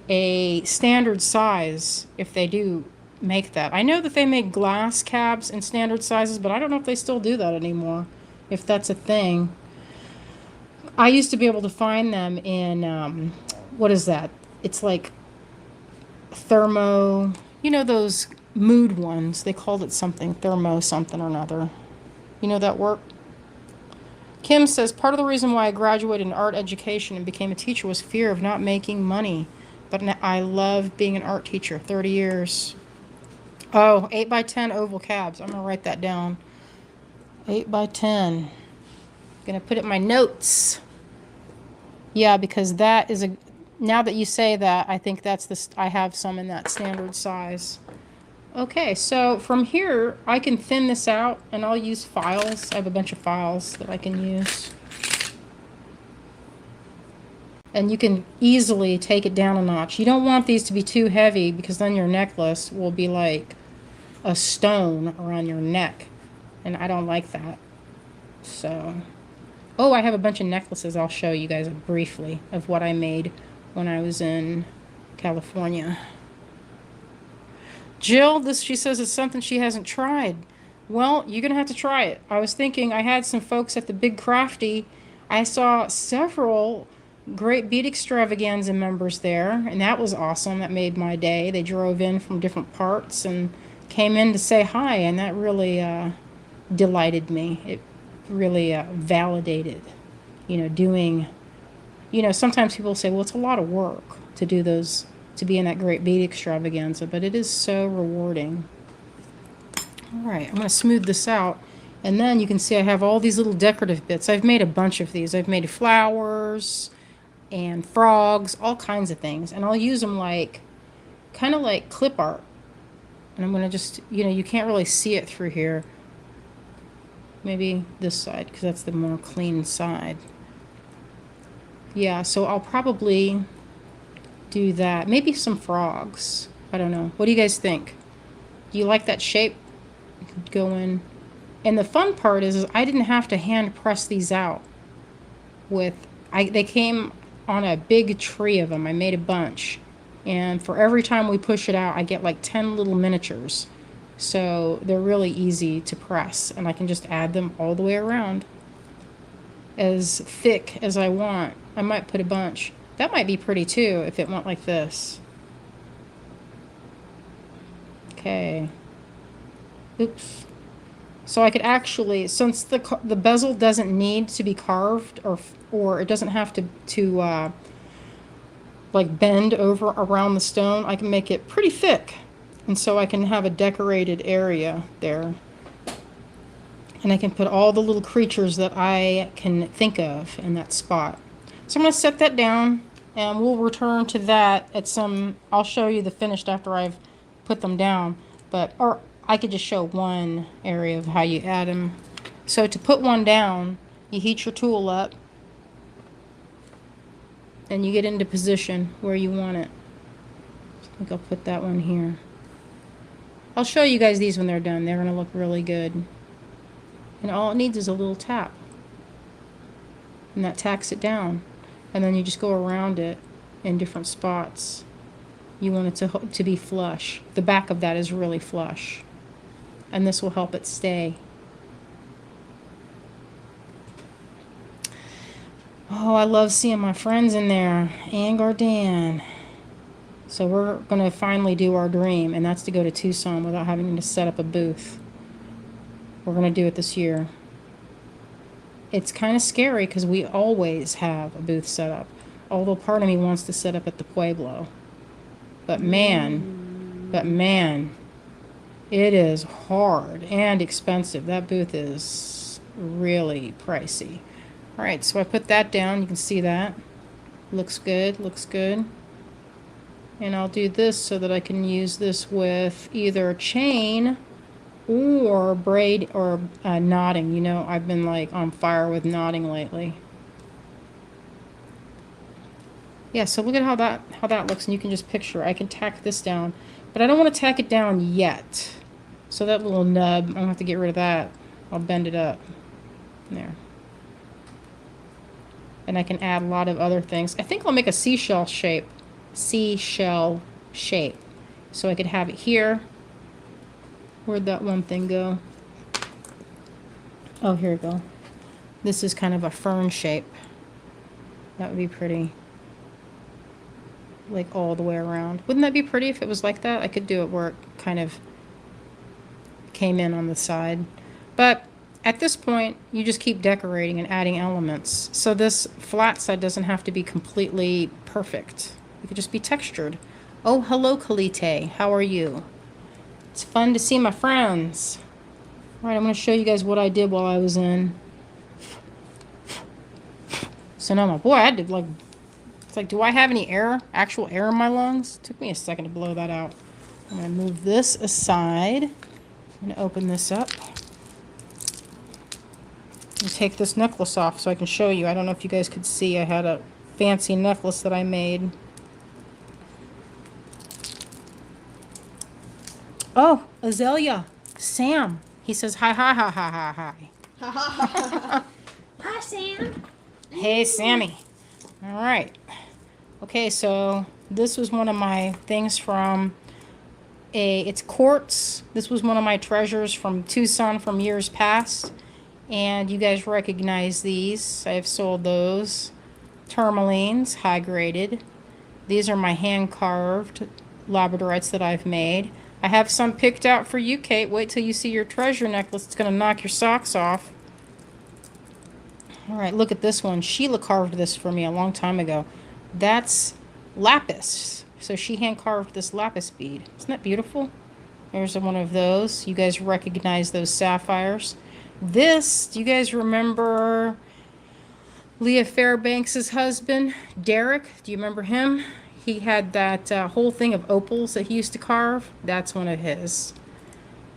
a standard size if they do make that. I know that they make glass cabs in standard sizes, but I don't know if they still do that anymore, if that's a thing. I used to be able to find them in, what is that? It's like thermo, you know those mood ones, they called it something, thermo something or another. You know that work? Kim says, part of the reason why I graduated in art education and became a teacher was fear of not making money. But I love being an art teacher, 30 years. Oh, 8x10 oval cabs. I'm going to write that down. 8x10. Going to put it in my notes. Yeah, because that is now that you say that, I think that's I have some in that standard size. Okay, so from here, I can thin this out, and I'll use files. I have a bunch of files that I can use. And you can easily take it down a notch. You don't want these to be too heavy, because then your necklace will be like a stone around your neck. And I don't like that. So, oh, I have a bunch of necklaces I'll show you guys briefly of what I made when I was in California. Jill, she says it's something she hasn't tried. Well, you're going to have to try it. I was thinking, I had some folks at the Big Crafty. I saw several Great Bead Extravaganza members there, and that was awesome. That made my day. They drove in from different parts and came in to say hi, and that really delighted me. It really validated, doing, sometimes people say, well, it's a lot of work to do those, to be in that Great Bead Extravaganza, but it is so rewarding. All right, I'm going to smooth this out. And then you can see I have all these little decorative bits. I've made a bunch of these. I've made flowers and frogs, all kinds of things. And I'll use them kind of like clip art. And I'm going to just, you can't really see it through here. Maybe this side, because that's the more clean side. Yeah, so I'll probably do that. Maybe some frogs. I don't know. What do you guys think? Do you like that shape? You could go in. And the fun part is I didn't have to hand press these out. They came on a big tree of them. I made a bunch. And for every time we push it out, I get like 10 little miniatures. So they're really easy to press. And I can just add them all the way around, as thick as I want. I might put a bunch. That might be pretty too if it went like this. Okay. Oops. So I could actually, since the bezel doesn't need to be carved or it doesn't have to like bend over around the stone, I can make it pretty thick. And so I can have a decorated area there. And I can put all the little creatures that I can think of in that spot. So I'm going to set that down and we'll return to that at some, I'll show you the finished after I've put them down. Or I could just show one area of how you add them. So to put one down, you heat your tool up and you get into position where you want it. I think I'll put that one here. I'll show you guys these when they're done. They're going to look really good. And all it needs is a little tap. And that tacks it down. And then you just go around it in different spots. You want it to be flush. The back of that is really flush. And this will help it stay. Oh, I love seeing my friends in there. And Gardan. So we're going to finally do our dream. And that's to go to Tucson without having to set up a booth. We're going to do it this year. It's kind of scary because we always have a booth set up. Although part of me wants to set up at the Pueblo. But man, it is hard and expensive. That booth is really pricey. All right, so I put that down. You can see that. Looks good, looks good. And I'll do this so that I can use this with either chain or braid or knotting. You know, I've been like on fire with knotting lately. Yeah, so look at how that looks, and you can just picture. I can tack this down, but I don't want to tack it down yet. So that little nub, I'm gonna have to get rid of that. I'll bend it up. There. And I can add a lot of other things. I think I'll make a seashell shape. Seashell shape. So I could have it here. Where'd that one thing go? Oh, here we go. This is kind of a fern shape. That would be pretty. Like all the way around. Wouldn't that be pretty if it was like that? I could do it where it kind of came in on the side. But at this point, you just keep decorating and adding elements. So this flat side doesn't have to be completely perfect. It could just be textured. Oh, hello, Kalite. How are you? It's fun to see my friends. All right, I'm going to show you guys what I did while I was in. So now my boy, I had to like, it's like, do I have any air, actual air in my lungs? It took me a second to blow that out. I'm going to move this aside. I'm going to open this up. And take this necklace off so I can show you. I don't know if you guys could see. I had a fancy necklace that I made. Oh, Azalea. Sam. He says hi, hi, hi, hi, hi, hi. Hi, Sam. Hey, Sammy. All right. Okay, so this was one of my things from it's quartz. This was one of my treasures from Tucson from years past. And you guys recognize these. I've sold those. Tourmalines, high graded. These are my hand carved labradorites that I've made. I have some picked out for you, Kate. Wait till you see your treasure necklace. It's going to knock your socks off. All right, look at this one. Sheila carved this for me a long time ago. That's lapis. So she hand carved this lapis bead. Isn't that beautiful? There's one of those. You guys recognize those sapphires. This, do you guys remember Leah Fairbanks' husband, Derek? Do you remember him? He had that whole thing of opals that he used to carve. That's one of his.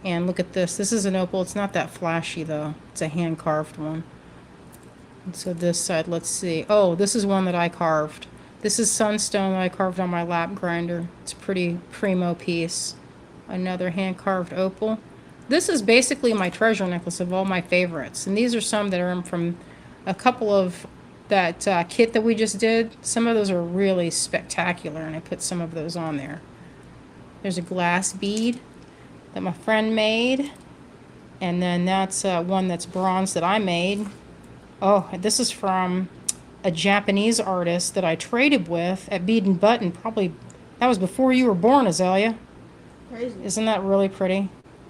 And look at this. This is an opal. It's not that flashy, though. It's a hand-carved one. And so this side, let's see. Oh, this is one that I carved. This is sunstone that I carved on my lap grinder. It's a pretty primo piece. Another hand-carved opal. This is basically my treasure necklace of all my favorites. And these are some that are from a couple of that kit that we just did. Some of those are really spectacular, and I put some of those on there. There's a glass bead that my friend made. And then that's one that's bronze that I made. Oh, this is from a Japanese artist that I traded with at Bead and Button. Probably, that was before you were born, Azalea. Crazy. Isn't that really pretty?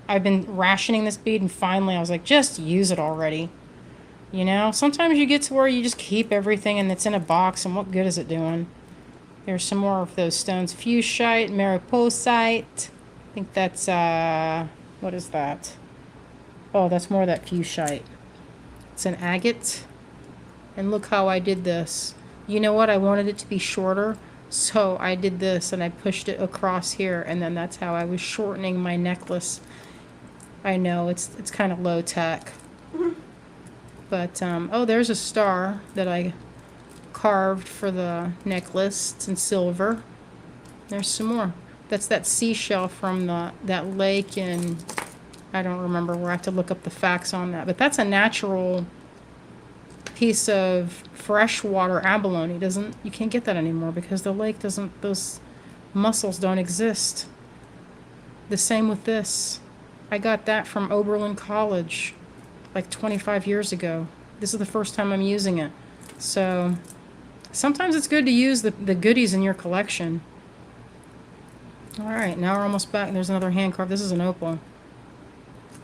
I've been rationing this bead, and finally I was like, just use it already. You know, sometimes you get to where you just keep everything and it's in a box, and what good is it doing? There's some more of those stones. Fuchsite, mariposite. I think that's, what is that? Oh, that's more of that fuchsite. It's an agate. And look how I did this. You know what? I wanted it to be shorter. So I did this and I pushed it across here. And then that's how I was shortening my necklace. I know, it's kind of low tech. But, oh, there's a star that I carved for the necklace. It's in silver. There's some more. That's that seashell from that lake in, I don't remember where. I have to look up the facts on that. But that's a natural piece of freshwater abalone. You can't get that anymore because the lake doesn't, those mussels don't exist. The same with this. I got that from Oberlin College like 25 years ago. This is the first time I'm using it. So sometimes it's good to use the goodies in your collection. All right, now we're almost back. There's another hand carved. This is an opal.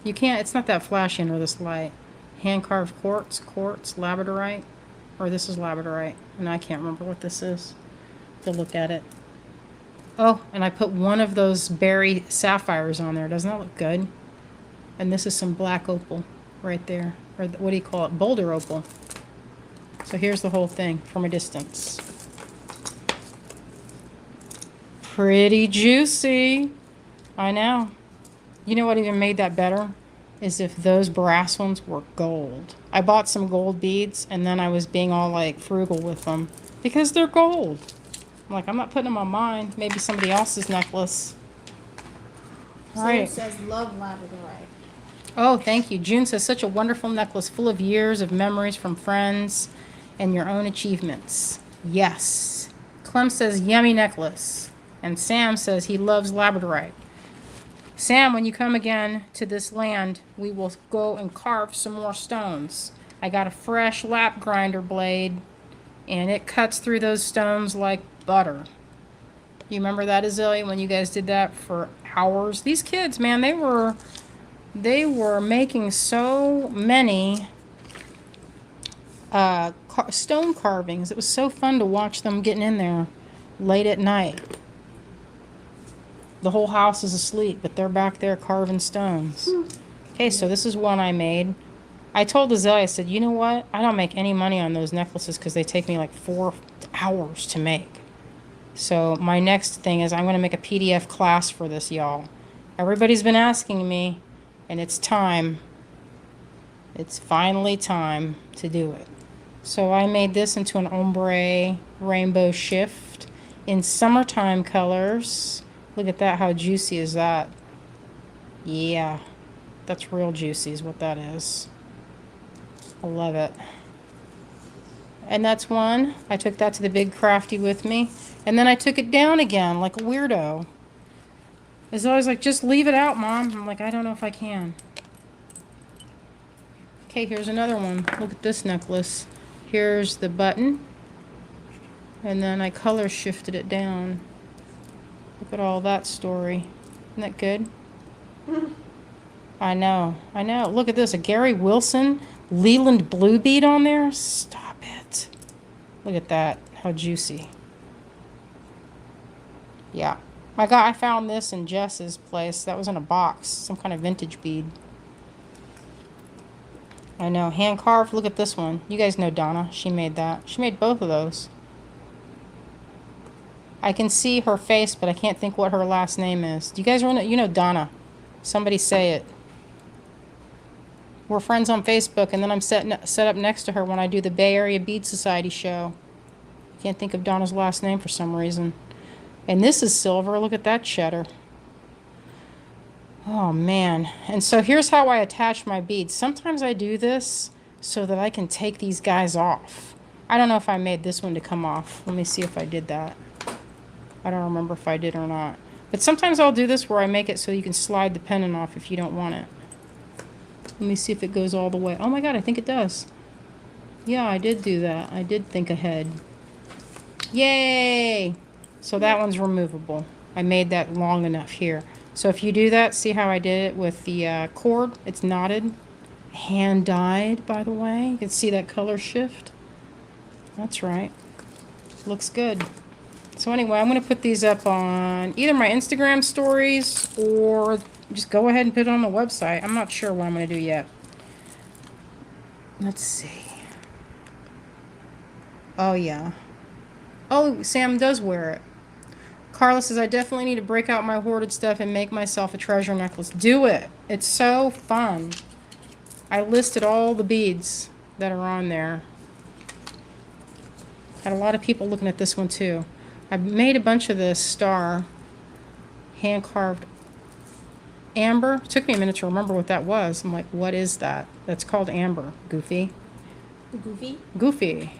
You can't, it's not that flashy under this light. Hand carved quartz, labradorite. Or this is labradorite. And I can't remember what this is. To look at it. Oh, and I put one of those berry sapphires on there. Doesn't that look good? And this is some black opal right there. Or what do you call it? Boulder opal. So here's the whole thing from a distance. Pretty juicy. I know. You know what even made that better? Is if those brass ones were gold. I bought some gold beads and then I was being all like frugal with them because they're gold. I'm like, I'm not putting them on mine. Maybe somebody else's necklace. All right. Says love labradorite. Oh, thank you. June says such a wonderful necklace full of years of memories from friends and your own achievements. Yes. Clem says yummy necklace. And Sam says he loves labradorite. Sam, when you come again to this land, we will go and carve some more stones. I got a fresh lap grinder blade, and it cuts through those stones like butter. You remember that, Azalea, when you guys did that for hours? These kids, man, they were making so many stone carvings. It was so fun to watch them getting in there late at night. The whole house is asleep, but they're back there carving stones. Okay, so this is one I made. I told Azalea, I said, you know what? I don't make any money on those necklaces because they take me like 4 hours to make. So my next thing is I'm going to make a PDF class for this, y'all. Everybody's been asking me, and it's time. It's finally time to do it. So I made this into an ombre rainbow shift in summertime colors. Look at that, how juicy is that? Yeah, that's real juicy is what that is. I love it. And that's one. I took that to the big crafty with me. And then I took it down again like a weirdo. It's always like, just leave it out, Mom. I'm like, I don't know if I can. Okay, here's another one. Look at this necklace. Here's the button. And then I color shifted it down. Look at all that story. Isn't that good? I know. Look at this. A Gary Wilson Leland blue bead on there. Stop it. Look at that. How juicy. Yeah. I found this in Jess's place. That was in a box. Some kind of vintage bead. I know. Hand carved. Look at this one. You guys know Donna. She made that. She made both of those. I can see her face, but I can't think what her last name is. Do you guys know? You know Donna. Somebody say it. We're friends on Facebook, and then I'm set up next to her when I do the Bay Area Bead Society show. Can't think of Donna's last name for some reason. And this is silver. Look at that cheddar. Oh, man. And so here's how I attach my beads. Sometimes I do this so that I can take these guys off. I don't know if I made this one to come off. Let me see if I did that. I don't remember if I did or not. But sometimes I'll do this where I make it so you can slide the pendant off if you don't want it. Let me see if it goes all the way. Oh my God, I think it does. Yeah, I did do that. I did think ahead. Yay! So that one's removable. I made that long enough here. So if you do that, see how I did it with the cord? It's knotted. Hand dyed, by the way. You can see that color shift. That's right. Looks good. So anyway, I'm going to put these up on either my Instagram stories or just go ahead and put it on the website. I'm not sure what I'm going to do yet. Let's see. Oh, yeah. Oh, Sam does wear it. Carla says, I definitely need to break out my hoarded stuff and make myself a treasure necklace. Do it. It's so fun. I listed all the beads that are on there. Had a lot of people looking at this one too. I made a bunch of this star hand-carved amber. It took me a minute to remember what that was. I'm like, what is that? That's called amber. Goofy. Goofy? Goofy.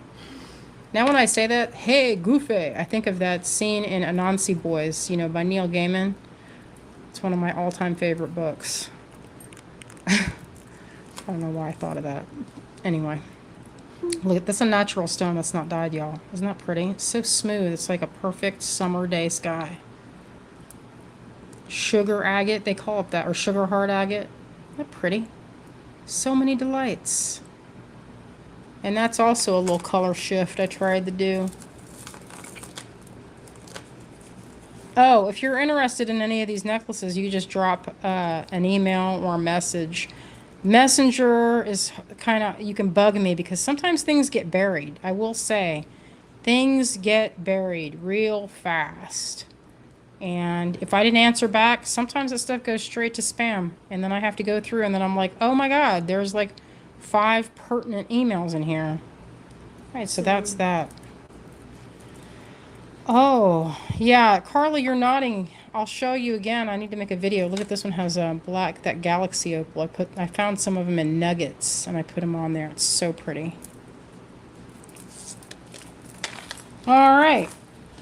Now when I say that, hey, Goofy, I think of that scene in Anansi Boys, you know, by Neil Gaiman. It's one of my all-time favorite books. I don't know why I thought of that. Anyway. Look, that's a natural stone that's not dyed, y'all. Isn't that pretty? It's so smooth. It's like a perfect summer day sky. Sugar agate, they call it that, or sugar heart agate. Isn't that pretty? So many delights. And that's also a little color shift I tried to do. Oh, if you're interested in any of these necklaces, you can just drop an email or a message. Messenger is kind of, you can bug me because sometimes things get buried. I will say, things get buried real fast. And if I didn't answer back, sometimes that stuff goes straight to spam. And then I have to go through and then I'm like, oh my God, there's like 5 pertinent emails in here. All right, so that's that. Oh, yeah, Carla, you're nodding. I'll show you again. I need to make a video. Look at this one has a black, that galaxy opal. I found some of them in nuggets and I put them on there. It's so pretty. All right,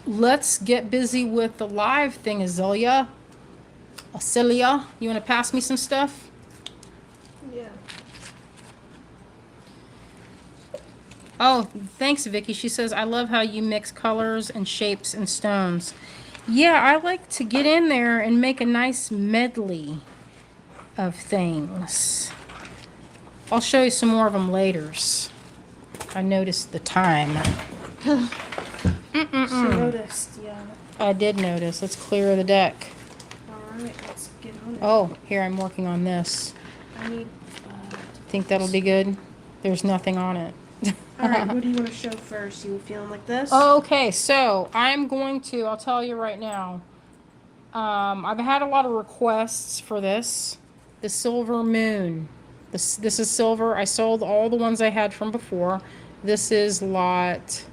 let's get busy with the live thing, Azelia. Acelia, you want to pass me some stuff? Yeah. Oh, thanks, Vicky. She says, I love how you mix colors and shapes and stones. Yeah, I like to get in there and make a nice medley of things. I'll show you some more of them later. I noticed the time. She noticed, yeah. I did notice. Let's clear the deck. Alright, let's get on it. Oh, here I'm working on this. I need, Think that'll be good? There's nothing on it. Alright, what do you want to show first? You feeling like this? Okay, so I'm going to, I'll tell you right now. I've had a lot of requests for this. The silver moon. This is silver. I sold all the ones I had from before. This is lot,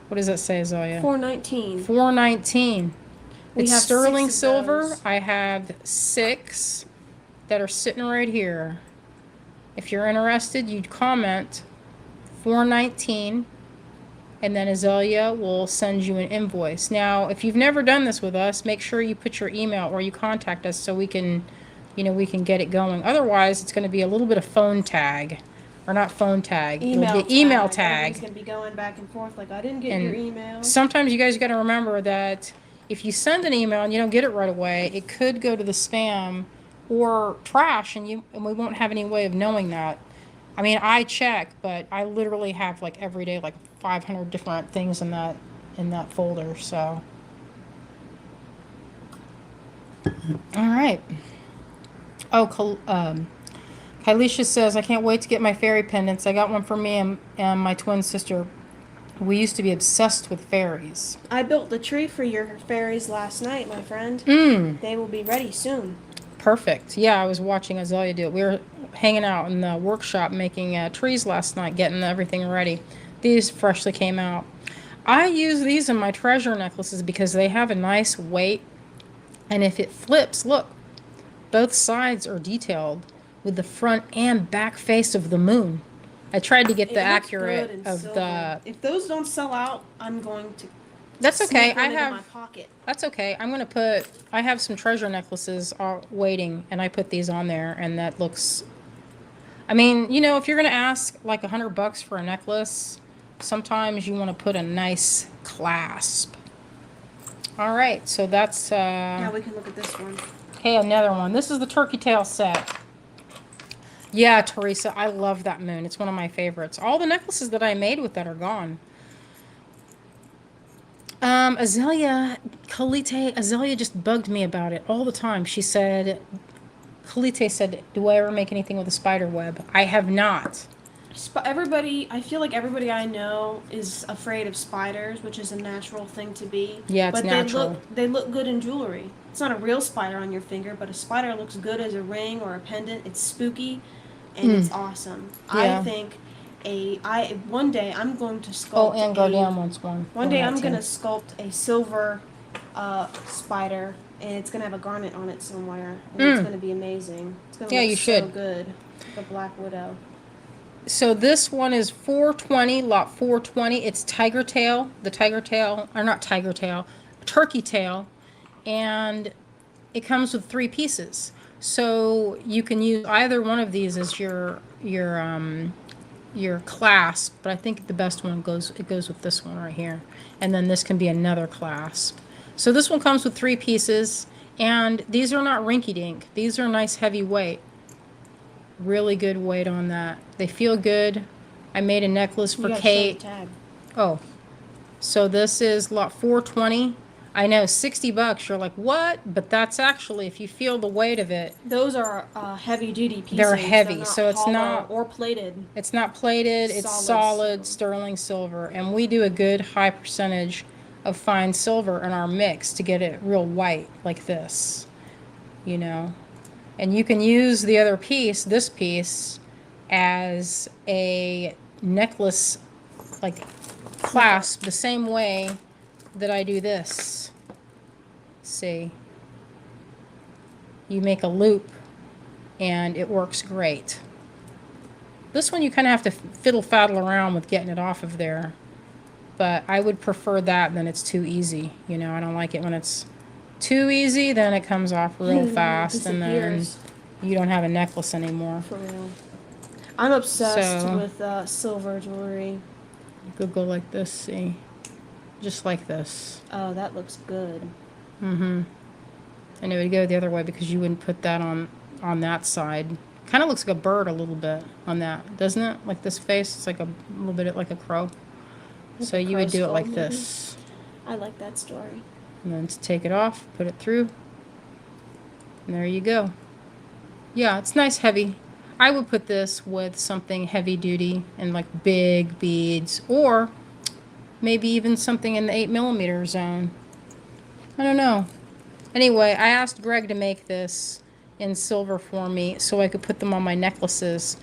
what does that say, Azalea? 419. 419. We It's have sterling 6 of silver. those. I have 6 that are sitting right here. If you're interested, you'd comment 419, and then Azalea will send you an invoice. Now, if you've never done this with us, make sure you put your email or you contact us so we can, you know, we can get it going. Otherwise, it's going to be a little bit of phone tag, or not phone tag. It'll be email tag. Everybody's going to be going back and forth like, I didn't get your email. Sometimes you guys got to remember that if you send an email and you don't get it right away, it could go to the spam or trash, and we won't have any way of knowing that. I mean, I check, but I literally have like every day like 500 different things in that folder. So, all right. Oh, Kylisha says, I can't wait to get my fairy pendants. I got one for me and my twin sister. We used to be obsessed with fairies. I built the tree for your fairies last night, my friend. They will be ready soon. Perfect. Yeah, I was watching Azalea do it. We were hanging out in the workshop making trees last night, getting everything ready. These freshly came out. I use these in my treasure necklaces because they have a nice weight. And if it flips, look, both sides are detailed with the front and back face of the moon. I tried to get the accurate of the... If those don't sell out, I'm going to... That's okay. I have my pocket. That's okay. I'm going to I have some treasure necklaces waiting, and I put these on there, and that looks, I mean, you know, if you're going to ask like $100 for a necklace, sometimes you want to put a nice clasp. All right, so that's, Now we can look at this one. okay, another one. This is the turkey tail set. Yeah, Teresa, I love that moon. It's one of my favorites. All the necklaces that I made with that are gone. Azalea just bugged me about it all the time. She said, Kalite said, do I ever make anything with a spider web? I have not. I feel like everybody I know is afraid of spiders, which is a natural thing to be. Yeah, it's but natural. They look good in jewelry. It's not a real spider on your finger, but a spider looks good as a ring or a pendant. It's spooky, and it's awesome. Yeah. I think one day I'm going to sculpt. Oh, and go down once more. One day I'm going to sculpt a silver spider, and it's going to have a garnet on it somewhere, and it's going to be amazing. It's going to look so good. Like a black widow. So this one is 420, lot 420. It's tiger tail, turkey tail, and it comes with 3 pieces. So you can use either one of these as your clasp, but I think the best one goes with this one right here, and then this can be another clasp. So this one comes with 3 pieces, and these are not rinky-dink. These are nice heavy weight. Really good weight on that. They feel good. I made a necklace for Kate. Tag. Oh, so this is lot 420. I know, $60. You're like, what? But that's actually, if you feel the weight of it. Those are heavy duty pieces. They're heavy, so it's not or plated. It's not plated. It's solid sterling silver, and we do a good high percentage of fine silver in our mix to get it real white like this. You know. And you can use the other piece, this piece, as a necklace, like clasp, the same way that I do this. See? You make a loop, and it works great. This one you kind of have to fiddle-faddle around with getting it off of there. But I would prefer that than it's too easy. You know, I don't like it when it's too easy, then it comes off real fast, and then you don't have a necklace anymore. For real. I'm obsessed with silver jewelry. You could go like this, see? Just like this. Oh, that looks good. Mm-hmm. And it would go the other way because you wouldn't put that on that side. Kind of looks like a bird a little bit on that, doesn't it? Like this face, it's like a little bit like a crow. So you would do it like this. I like that story. And then to take it off, put it through. And there you go. Yeah, it's nice heavy. I would put this with something heavy duty and like big beads, or maybe even something in the 8mm zone. I don't know. Anyway, I asked Greg to make this in silver for me so I could put them on my necklaces.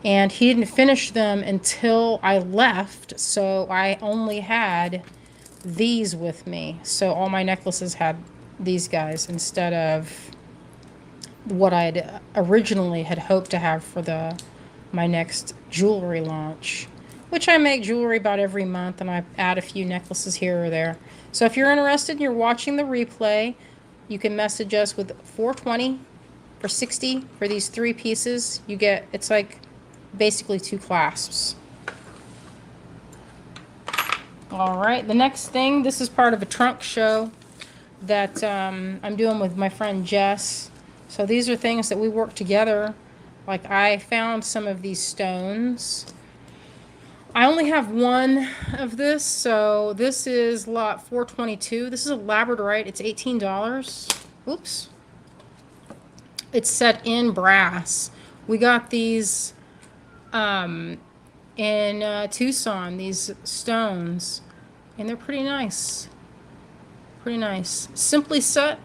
And he didn't finish them until I left, so I only had these with me. So all my necklaces had these guys instead of what I'd originally had hoped to have for my next jewelry launch, which I make jewelry about every month, and I add a few necklaces here or there. So if you're interested and you're watching the replay, you can message us with 420 for 60 for these 3 pieces. You get, it's like basically 2 clasps. All right, the next thing, this is part of a trunk show that I'm doing with my friend Jess. So these are things that we work together. Like I found some of these stones. I only have one of this, so this is lot 422. This is a labradorite. It's $18. Oops. It's set in brass. We got these in Tucson, these stones, and they're pretty nice. Pretty nice. Simply set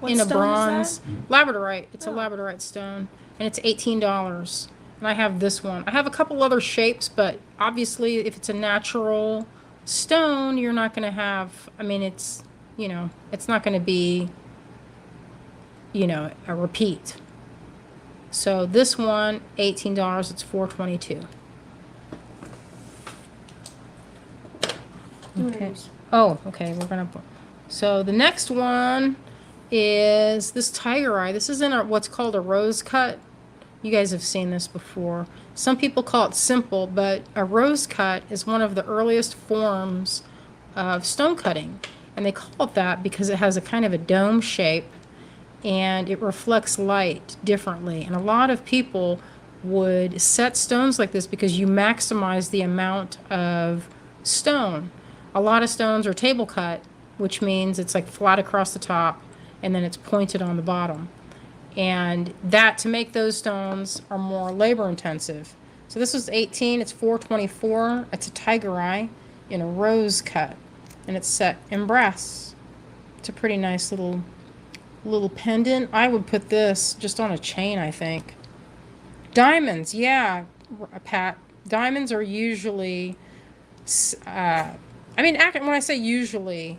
What in a stone bronze. is that? Labradorite. It's a labradorite stone, and it's $18. And I have this one. I have a couple other shapes, but obviously if it's a natural stone, you're not going to have, I mean, it's, you know, it's not going to be, you know, a repeat. So this one, $18, it's $4.22. Okay. Oh, okay, we're going to, so the next one is this tiger eye. This is in what's called a rose cut You guys have seen this before. Some people call it simple, but a rose cut is one of the earliest forms of stone cutting. And they call it that because it has a kind of a dome shape and it reflects light differently. And a lot of people would set stones like this because you maximize the amount of stone. A lot of stones are table cut, which means it's like flat across the top and then it's pointed on the bottom. And that, to make those stones, are more labor intensive. So this was 18, it's 424. It's a tiger eye in a rose cut, and it's set in brass. It's a pretty nice little pendant. I would put this just on a chain, I think. Diamonds, yeah, Pat. Diamonds are usually, I mean, when I say usually,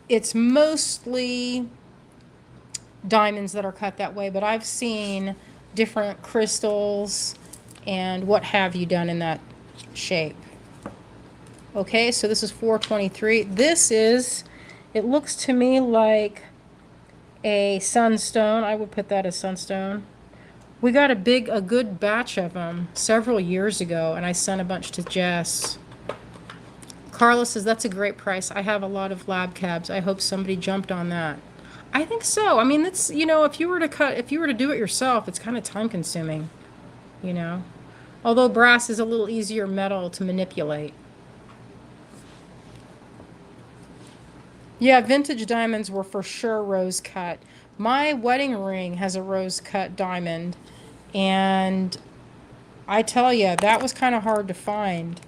it's mostly diamonds that are cut that way, but I've seen different crystals and what have you done in that shape. Okay, so this is 423. This is, it looks to me like a sunstone. I would put that as sunstone. We got a good batch of them several years ago, and I sent a bunch to Jess. Carla says that's a great price. I have a lot of lab cabs. I hope somebody jumped on that. I think so. I mean, it's, you know, if you were to do it yourself, it's kind of time consuming, you know. Although brass is a little easier metal to manipulate. Yeah, vintage diamonds were for sure rose cut. My wedding ring has a rose cut diamond, and I tell you, that was kind of hard to find.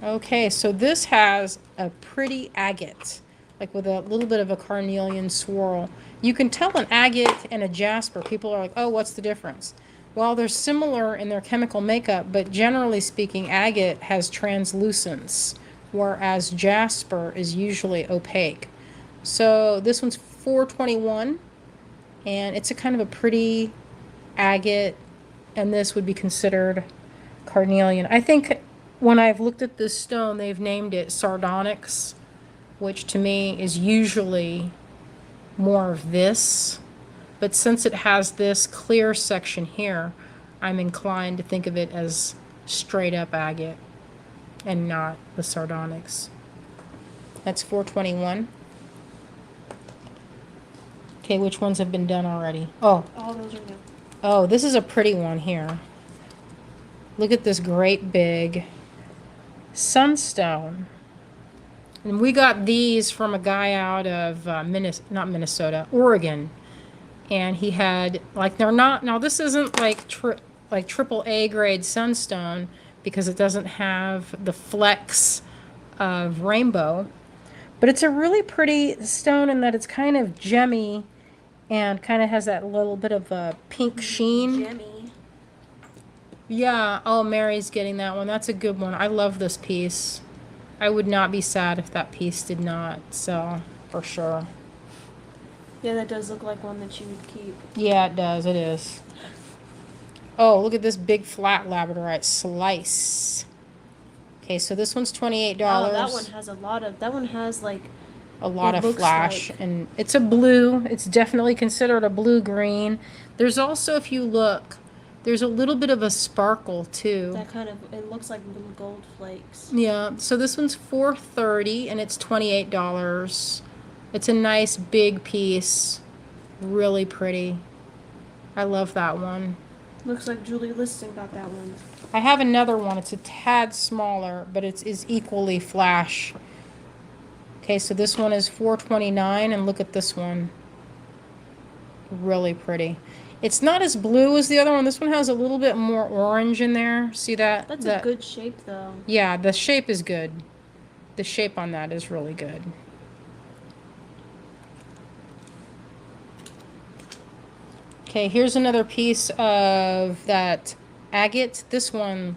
Okay, so this has a pretty agate, like with a little bit of a carnelian swirl. You can tell an agate and a jasper. People are like, oh, what's the difference? Well, they're similar in their chemical makeup, but generally speaking, agate has translucence, whereas jasper is usually opaque. So this one's 421, and it's a kind of a pretty agate, and this would be considered carnelian. I think when I've looked at this stone, they've named it sardonyx, which to me is usually more of this. But since it has this clear section here, I'm inclined to think of it as straight up agate and not the sardonyx. That's 421. Okay, which ones have been done already? Oh. All those are new. Oh, this is a pretty one here. Look at this great big sunstone. And we got these from a guy out of not Minnesota, Oregon. And he had, like, they're not, now this isn't like triple A grade sunstone because it doesn't have the flecks of rainbow. But it's a really pretty stone in that it's kind of gemmy and kind of has that little bit of a pink sheen. Gemmy. Yeah, oh, Mary's getting that one. That's a good one. I love this piece. I would not be sad if that piece did not sell, for sure. Yeah, that does look like one that you would keep. Yeah, it does. It is. Oh, look at this big flat labradorite slice. Okay, so this one's $28. Oh, that one has a lot of, that one has like a lot of flash, like, and it's a blue. It's definitely considered a blue-green. There's also, if you look, there's a little bit of a sparkle too. that kind of, it looks like little gold flakes. Yeah, so this one's $430 and it's $28. It's a nice big piece, really pretty. I love that one. Looks like Julie Liston got that one. I have another one. It's a tad smaller, but it is equally flash. Okay, so this one is $429, and look at this one. Really pretty. It's not as blue as the other one. This one has a little bit more orange in there. See that? That's a good shape, though. Yeah, the shape is good. The shape on that is really good. Okay, here's another piece of that agate. This one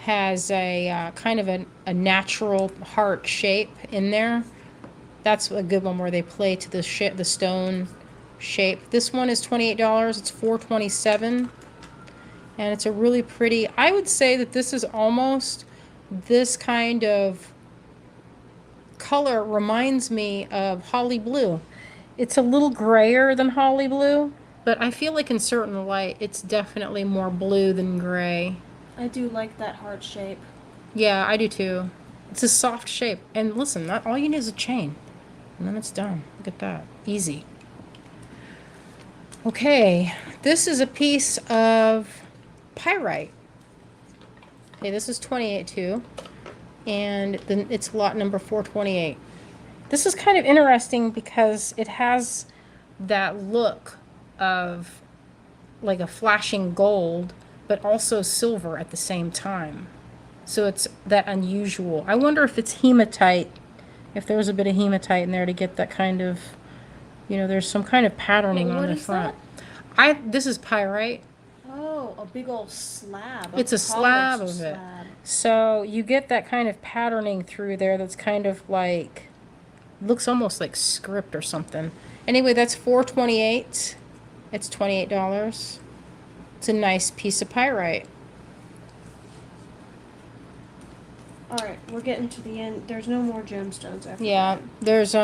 has a kind of a natural heart shape in there. That's a good one where they play to the stone shape. This one is $28. It's $427, and it's a really pretty. I would say that this is almost this kind of color reminds me of holly blue. It's a little grayer than holly blue, But I feel like in certain light, it's definitely more blue than gray. I do like that heart shape. Yeah, I do too. It's a soft shape. And listen, not all you need is a chain. And then it's done. Look at that. Easy. Okay, this is a piece of pyrite. Okay, this is 28 too. And then it's lot number 428. This is kind of interesting because it has that look of like a flashing gold, but also silver at the same time. So it's that unusual. I wonder if it's hematite, if there's a bit of hematite in there to get that kind of, there's some kind of patterning What on the is front. that? This is pyrite. Oh, a big old slab. It's a slab polished of it. slab. So you get that kind of patterning through there that's kind of like, looks almost like script or something. Anyway, that's $428. It's $28. It's a nice piece of pyrite. All right, we're getting to the end. There's no more gemstones after Yeah, that. there's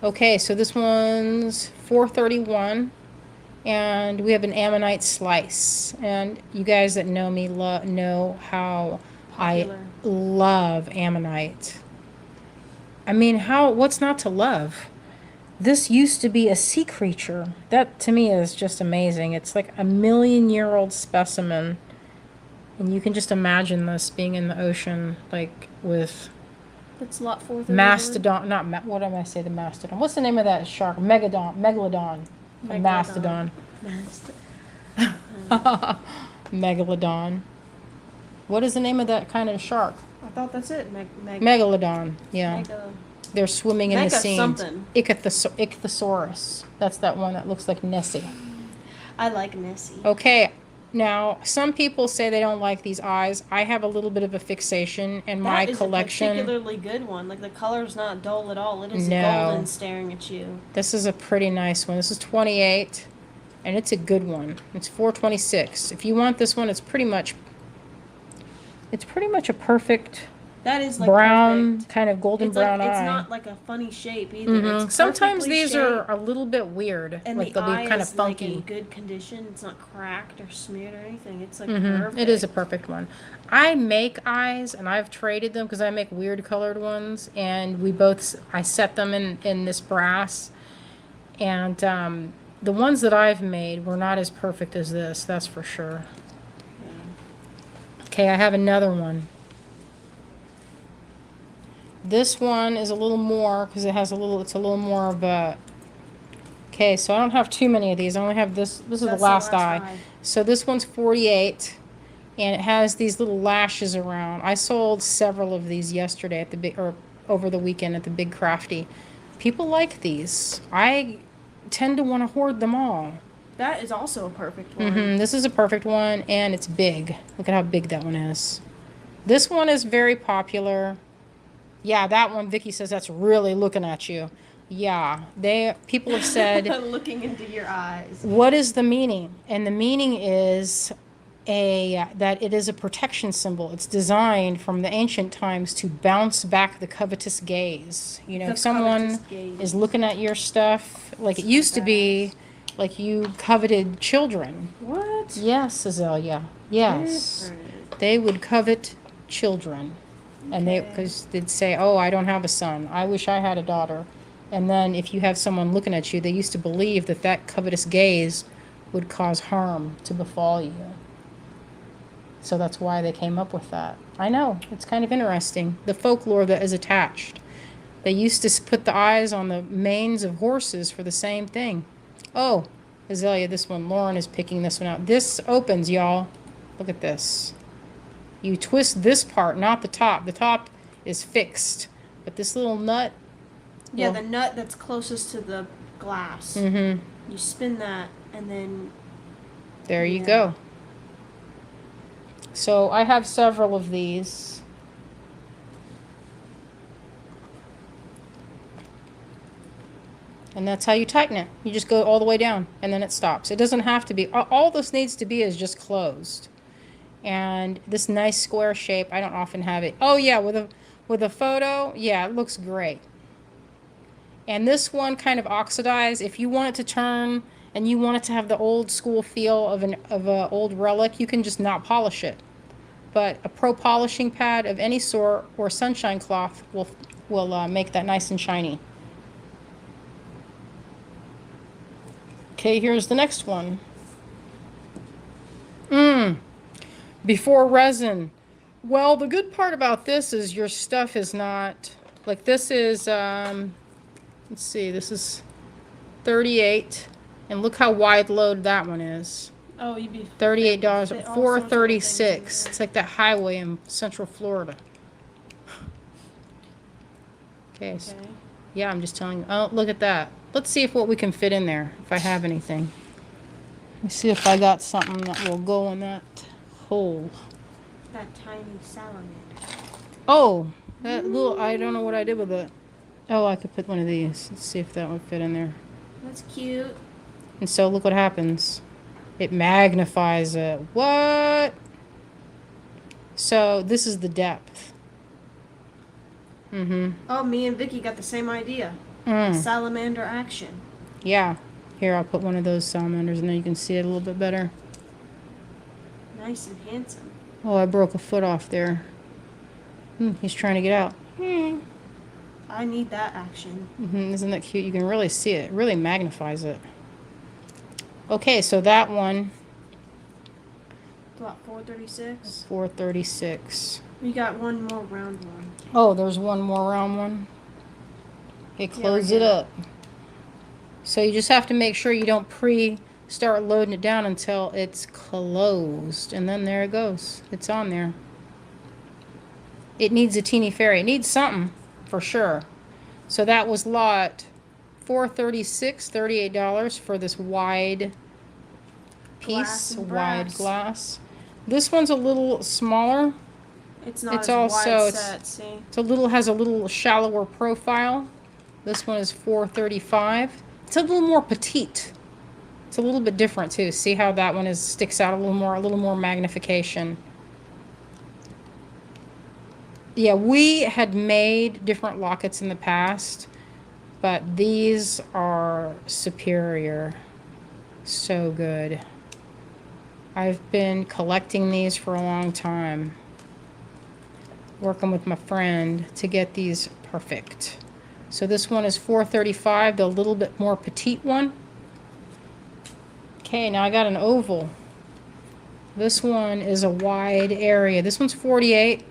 okay, so this one's $431, and we have an ammonite slice. And you guys that know me know how Popular. I love ammonite. I mean, what's not to love? This used to be a sea creature. That to me is just amazing. It's like a 1,000,000-year-old specimen. And you can just imagine this being in the ocean, like with It's lot 431. mastodon, what am I say, the mastodon? What's the name of that shark? Megalodon. A mastodon. Megalodon. What is the name of that kind of shark? I thought that's it. Megalodon. Yeah. Mega. They're swimming in the Mega sea. something. Ichthyosaurus. That's that one that looks like Nessie. I like Nessie. Okay. Now, some people say they don't like these eyes. I have a little bit of a fixation in my collection. That is a particularly good one. Like, the color's not dull at all. It is No. golden staring at you. This is a pretty nice one. This is 28, and it's a good one. It's 426. If you want this one, it's pretty much a perfect That is like brown, perfect. kind of golden It's brown like, eye. It's not like a funny shape either. Mhm. It's Sometimes perfectly these shaped, are a little bit weird. and Like the they'll eye be kind of is like funky. in good condition. It's not cracked or smeared or anything. It's like Mhm. perfect. It is a perfect one. I make eyes, and I've traded them because I make weird colored ones, and I set them in this brass, and the ones that I've made were not as perfect as this. That's for sure. Okay, I have another one. This one is a little more because it's a little more of a. Okay, so I don't have too many of these. I only have this. This is the That's last eye. So this one's 48, and it has these little lashes around. I sold several of these yesterday or over the weekend at the Big Crafty. People like these. I tend to want to hoard them all. That is also a perfect one. This is a perfect one, and it's big. Look at how big that one is. This one is very popular. Yeah, that one, Vicky says that's really looking at you. Yeah, people have said, Looking into your eyes. what is the meaning? And the meaning is that it is a protection symbol. It's designed from the ancient times to bounce back the covetous gaze. If someone is looking at your stuff, like it used to be, like you coveted children. What? Yes, Azalea. Yes. Different. They would covet children. And because they'd say, oh, I don't have a son. I wish I had a daughter. And then if you have someone looking at you, they used to believe that covetous gaze would cause harm to befall you. So that's why they came up with that. I know, it's kind of interesting. The folklore that is attached. They used to put the eyes on the manes of horses for the same thing. Oh, Azalea, this one. Lauren is picking this one out. This opens, y'all. Look at this. You twist this part, not the top. The top is fixed. But this little nut. Yeah, the nut that's closest to the glass. Mm-hmm. You spin that, and then... There you go. So I have several of these. And that's how you tighten it. You just go all the way down, and then it stops. It doesn't have to be. All this needs to be is just closed. And this nice square shape, I don't often have it. Oh yeah, with a photo, yeah, it looks great. And this one kind of oxidized. If you want it to turn and you want it to have the old school feel of an old relic, you can just not polish it. But a pro polishing pad of any sort or sunshine cloth will make that nice and shiny. Okay, here's the next one. Before resin. Well, the good part about this is your stuff is not, like this is, let's see, this is 38. And look how wide load that one is. Oh, you'd be $38, all sorts of things in 436. there. It's like that highway in Central Florida. Okay, so, Okay. yeah, I'm just telling you. Oh, look at that. Let's see if what we can fit in there, if I have anything. Let me see if I got something that will go in that hole. That tiny salamander. Oh, that little, I don't know what I did with it. Oh, I could put one of these. Let's see if that would fit in there. That's cute. And so look what happens. It magnifies it. What? So this is the depth. Oh, me and Vicky got the same idea. Mm. Salamander action. Yeah. Here, I'll put one of those salamanders and then you can see it a little bit better. Nice and handsome. Oh, I broke a foot off there. He's trying to get out. I need that action. Isn't that cute? You can really see it. It really magnifies it. Okay, so that one, What, 436? 436. We got one more round one. Oh, there's one more round one. Okay, close it up. So you just have to make sure you don't start loading it down until it's closed. And then there it goes. It's on there. It needs a teeny fairy. It needs something, for sure. So that was lot 436, $38 for this wide Glass piece, and wide brass. glass. This one's a little smaller. It's not It's as also- wide it's- set, see? Has a little shallower profile. This one is 435. It's a little more petite. It's a little bit different too. See how that one sticks out a little more magnification. Yeah, we had made different lockets in the past, but these are superior. So good. I've been collecting these for a long time. Working with my friend to get these perfect. So this one is 435, the little bit more petite one. Okay, now I got an oval. This one is a wide area. This one's 48.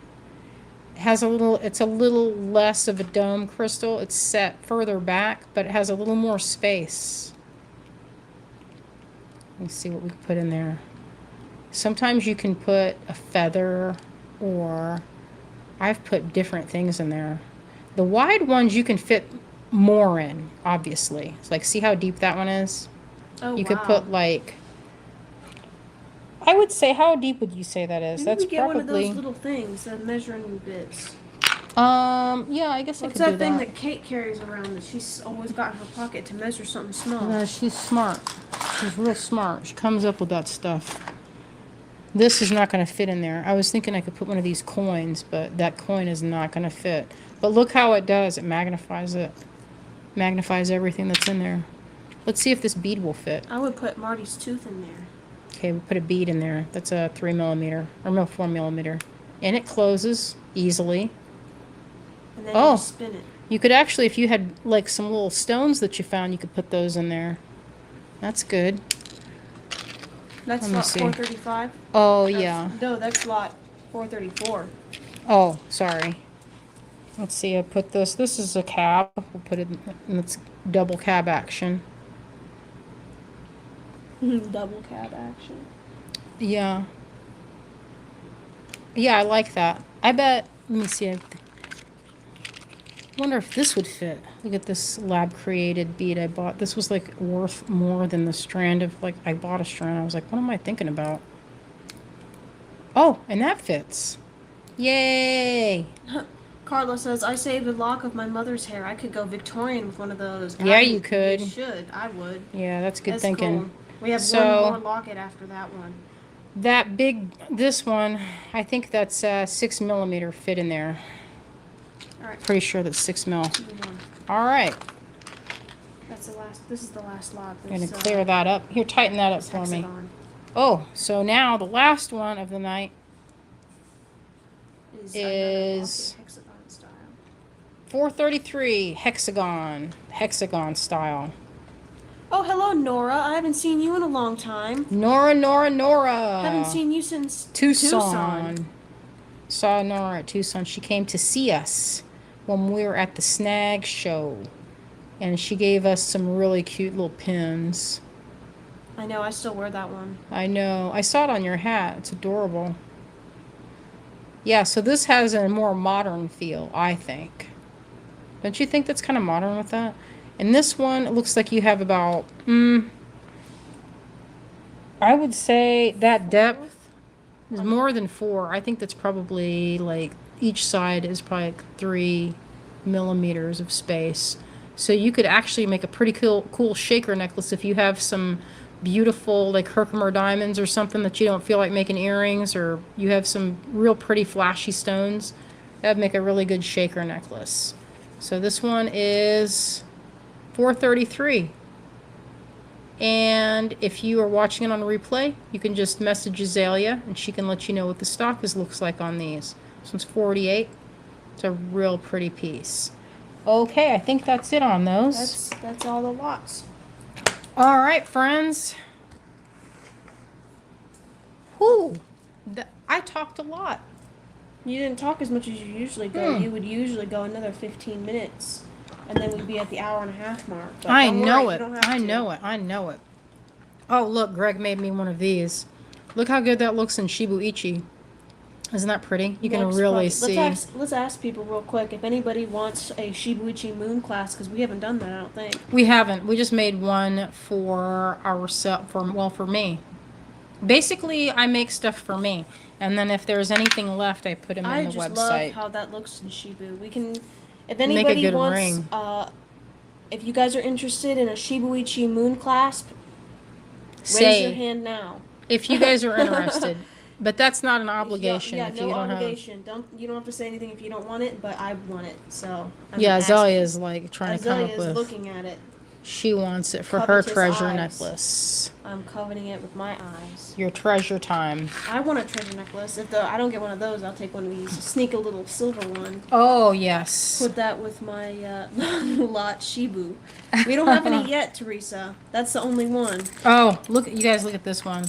It's a little less of a dome crystal. It's set further back, but it has a little more space. Let's see what we can put in there. Sometimes you can put a feather, or I've put different things in there. The wide ones you can fit more in, obviously. It's like, see how deep that one is? Oh, You wow. could put like, I would say, how deep would you say that is? Maybe That's we get one of probably, those little things, the measuring bits. yeah, I guess What's I could that do thing that. that Kate carries around that she's always got in her pocket to measure something small? No, she's smart. She's real smart. She comes up with that stuff. This is not going to fit in there. I was thinking I could put one of these coins, but that coin is not going to fit. But look how it does. It magnifies it. Magnifies everything that's in there. Let's see if this bead will fit. I would put Marty's tooth in there. Okay, we'll put a bead in there. That's a 3mm, or no, 4mm. And it closes easily. And then Oh. you spin it. You could actually, if you had like some little stones that you found, you could put those in there. That's good. That's Let me lot see. 435? Oh, yeah. No, that's lot 434. Oh, sorry. Let's see, I put this. This is a cab. We'll put it in its double cab action. Double cab action. Yeah. Yeah, I like that. I bet, let me see. I wonder if this would fit. Look at this lab created bead I bought. This was like worth more than the strand of, like, I bought a strand. I was like, what am I thinking about? Oh, and that fits. Yay. Carla says, I saved a lock of my mother's hair. I could go Victorian with one of those. Yeah, I you could. should. I would. Yeah, that's good That's thinking. cool. We have So- one more locket after that one. That big, this one, I think that's 6mm fit in there. All right. Pretty sure that's 6mm. Move on. All right. That's the last. This is the last lot. I'm going to clear that up. Here, tighten that up for me. Oh, so now the last one of the night is hexagon style. 433 hexagon style. Oh, hello, Nora. I haven't seen you in a long time. Nora. Haven't seen you since Tucson. Saw Nora at Tucson. She came to see us when we were at the Snag show. And she gave us some really cute little pins. I know, I still wear that one. I know. I saw it on your hat. It's adorable. Yeah, so this has a more modern feel, I think. Don't you think that's kind of modern with that? And this one, it looks like you have about, I would say that depth is more than 4. I think that's probably like, each side is probably like 3 millimeters of space. So you could actually make a pretty cool shaker necklace if you have some beautiful like Herkimer diamonds or something that you don't feel like making earrings, or you have some real pretty flashy stones. That would make a really good shaker necklace. So this one is $433. And if you are watching it on replay, you can just message Azalea and she can let you know what the stock looks like on these. This one's $48. It's a real pretty piece. Okay, I think that's it on those. That's all the lots. All right, friends. Whew. I talked a lot. You didn't talk as much as you usually go. You would usually go another 15 minutes, and then we'd be at the hour and a half mark. But I know it. I know it. Oh, look, Greg made me one of these. Look how good that looks in Shibuichi. Isn't that pretty? You can really see. Let's ask people real quick if anybody wants a Shibuichi moon class, because we haven't done that, I don't think. We haven't. We just made one for ourselves, for me. Basically, I make stuff for me. And then if there's anything left, I put them in the website. I just love how that looks in Shibu. We can, if anybody wants, ring. If you guys are interested in a Shibuichi moon clasp, raise your hand now. If you guys are interested. But that's not an obligation. Yeah, if no you don't obligation. You don't have to say anything if you don't want it, but I want it. So Azalea is like trying to come up with. Azalea is looking at it. She wants it for her treasure eyes. Necklace. I'm coveting it with my eyes. Your treasure time. I want a treasure necklace. If I don't get one of those, I'll take one of these. Sneak a little silver one. Oh yes. Put that with my lot Shibu. We don't have any yet, Teresa. That's the only one. Oh, look! You guys, look at this one.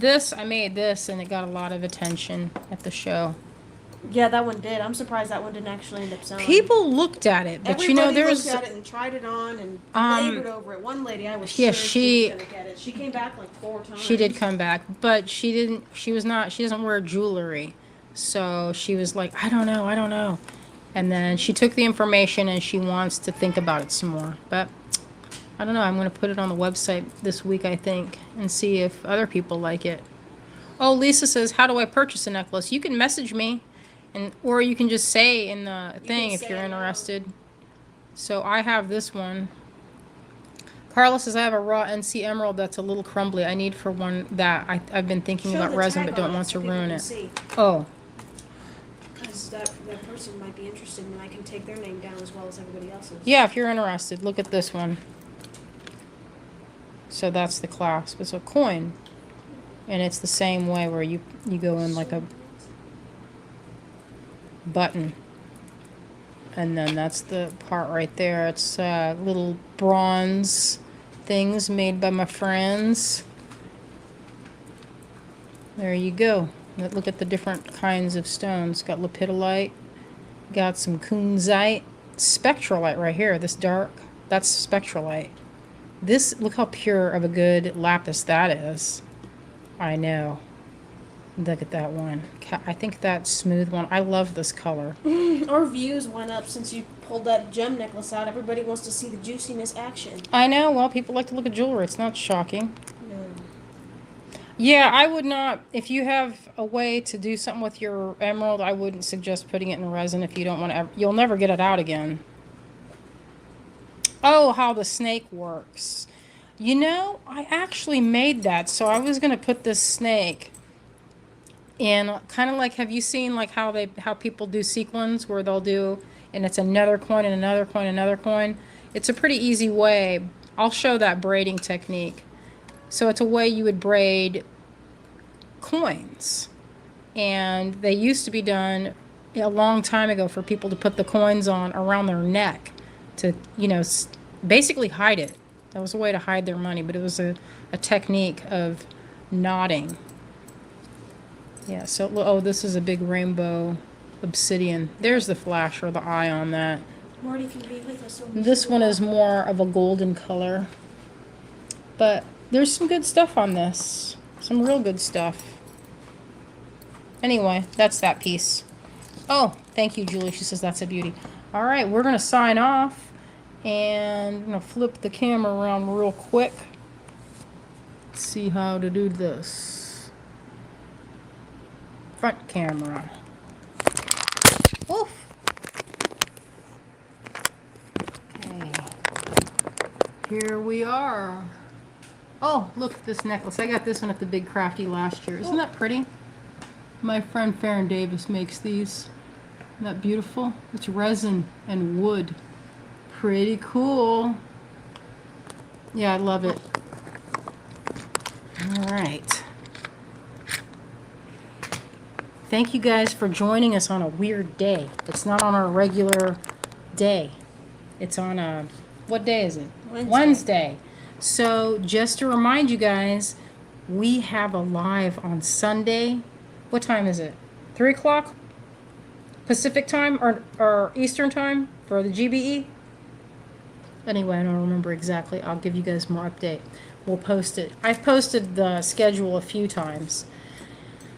I made this, and it got a lot of attention at the show. Yeah, that one did. I'm surprised that one didn't actually end up selling. People looked at it, but everybody looked at it and tried it on and labored over it. One lady, I was sure she was gonna get it. She came back like 4 times. She did come back, but she didn't. She doesn't wear jewelry, so she was like, I don't know. And then she took the information and she wants to think about it some more, but. I don't know. I'm going to put it on the website this week, I think, and see if other people like it. Oh, Lisa says, how do I purchase a necklace? You can message me, or you can just say in the thing if you're interested. So I have this one. Carla says, I have a raw NC emerald that's a little crumbly. I need for one that I've been thinking about resin but don't want to ruin it. Oh. Because that person might be interested, and I can take their name down as well as everybody else's. Yeah, if you're interested, look at this one. So that's the clasp. It's a coin. And it's the same way where you go in like a button. And then that's the part right there. It's little bronze things made by my friends. There you go. Look at the different kinds of stones. Got lepidolite. Got some kunzite. Spectralite right here. This dark. That's spectralite. This, look how pure of a good lapis that is. I know. Look at that one. I think that smooth one. I love this color. Our views went up since you pulled that gem necklace out. Everybody wants to see the juiciness action. I know. Well, people like to look at jewelry. It's not shocking. No. Yeah, I would not. If you have a way to do something with your emerald, I wouldn't suggest putting it in resin if you don't want to. You'll never get it out again. Oh, how the snake works. You know, I actually made that. So I was going to put this snake in kind of like, have you seen like how people do sequins where they'll do, and it's another coin and another coin, another coin. It's a pretty easy way. I'll show that braiding technique. So it's a way you would braid coins. And they used to be done a long time ago for people to put the coins on around their neck to, basically hide it. That was a way to hide their money, but it was a technique of knotting. Yeah, so, oh, this is a big rainbow obsidian. There's the flash or the eye on that. Marty can be with us. This one is more of a golden color. But there's some good stuff on this. Some real good stuff. Anyway, that's that piece. Oh, thank you, Julie. She says that's a beauty. All right, we're going to sign off. And I'm going to flip the camera around real quick. See how to do this. Front camera. Oof. Okay. Here we are. Oh, look at this necklace. I got this one at the Big Crafty last year. Isn't that pretty? My friend Farron Davis makes these. Isn't that beautiful? It's resin and wood. Pretty cool. Yeah, I love it. All right. Thank you guys for joining us on a weird day. It's not on our regular day. It's on a, what day is it? Wednesday. So just to remind you guys, we have a live on Sunday. What time is it? 3 o'clock Pacific time or Eastern time for the GBE? Anyway, I don't remember exactly. I'll give you guys more update. We'll post it. I've posted the schedule a few times.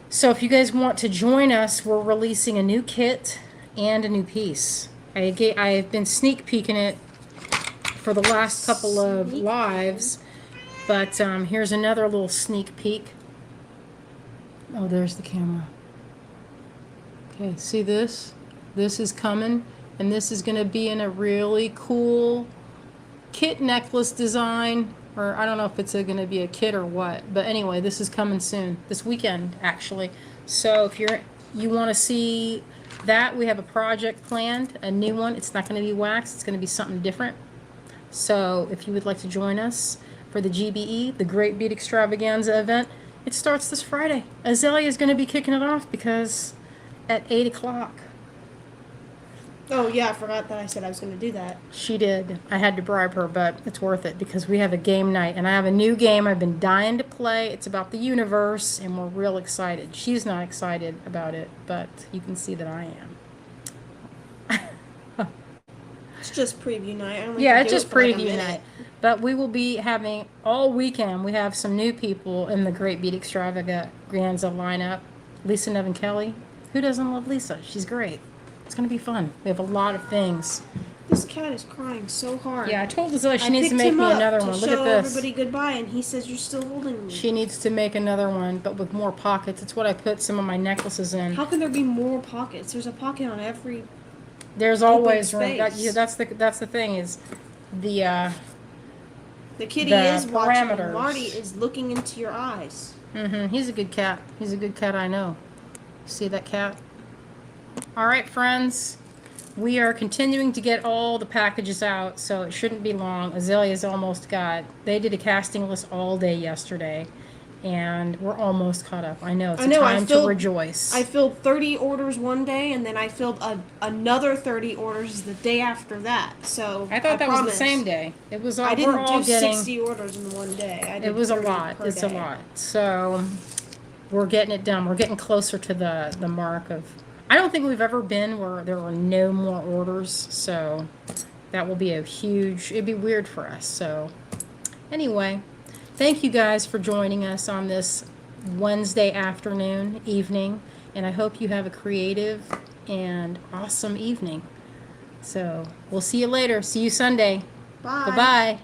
So if you guys want to join us, we're releasing a new kit and a new piece. I've been sneak peeking it for the last couple of lives, but here's another little sneak peek. Oh, there's the camera. Okay, see this? This is coming, and this is going to be in a really cool kit necklace design, or I don't know if it's going to be a kit or what, but anyway, this is coming soon, this weekend actually. So if you want to see that, we have a project planned, a new one. It's not going to be wax, it's going to be something different. So if you would like to join us for the GBE, the Great Bead Extravaganza event, it starts this Friday. Azalea is going to be kicking it off because at 8 o'clock. Oh, yeah, I forgot that I said I was going to do that. She did. I had to bribe her, but it's worth it because we have a game night. And I have a new game I've been dying to play. It's about the universe, and we're real excited. She's not excited about it, but you can see that I am. It's just preview night. I only Yeah, can it's do just it for like a preview minute. night. But we will be having all weekend. We have some new people in the Great Bead Extravaganza lineup. Lisa Nevin Kelly. Who doesn't love Lisa? She's great. It's going to be fun. We have a lot of things. This cat is crying so hard. Yeah, I told Azalea she I needs to picked make him me up another to one. Look show at this. everybody goodbye, and he says you're still holding me. She needs to make another one, but with more pockets. It's what I put some of my necklaces in. How can there be more pockets? There's a pocket on every. There's always room. space. That's the thing is the kitty the is watching. parameters. And Marty is looking into your eyes. He's a good cat. He's a good cat I know. See that cat? All right, friends. We are continuing to get all the packages out, so it shouldn't be long. Azalea's almost got. They did a casting list all day yesterday, and we're almost caught up. I know it's time to rejoice. I filled 30 orders one day, and then I filled another 30 orders the day after that. So I thought that was the promise. same day. It was. All, I didn't we're all do getting, 60 orders in one day. I did It was a 30 lot. per It's day. a lot. So we're getting it done. We're getting closer to the mark of. I don't think we've ever been where there were no more orders. So that will be a huge. It'd be weird for us. So anyway, thank you guys for joining us on this Wednesday afternoon, evening, and I hope you have a creative and awesome evening. So we'll see you later. See you Sunday. Bye. Bye-bye.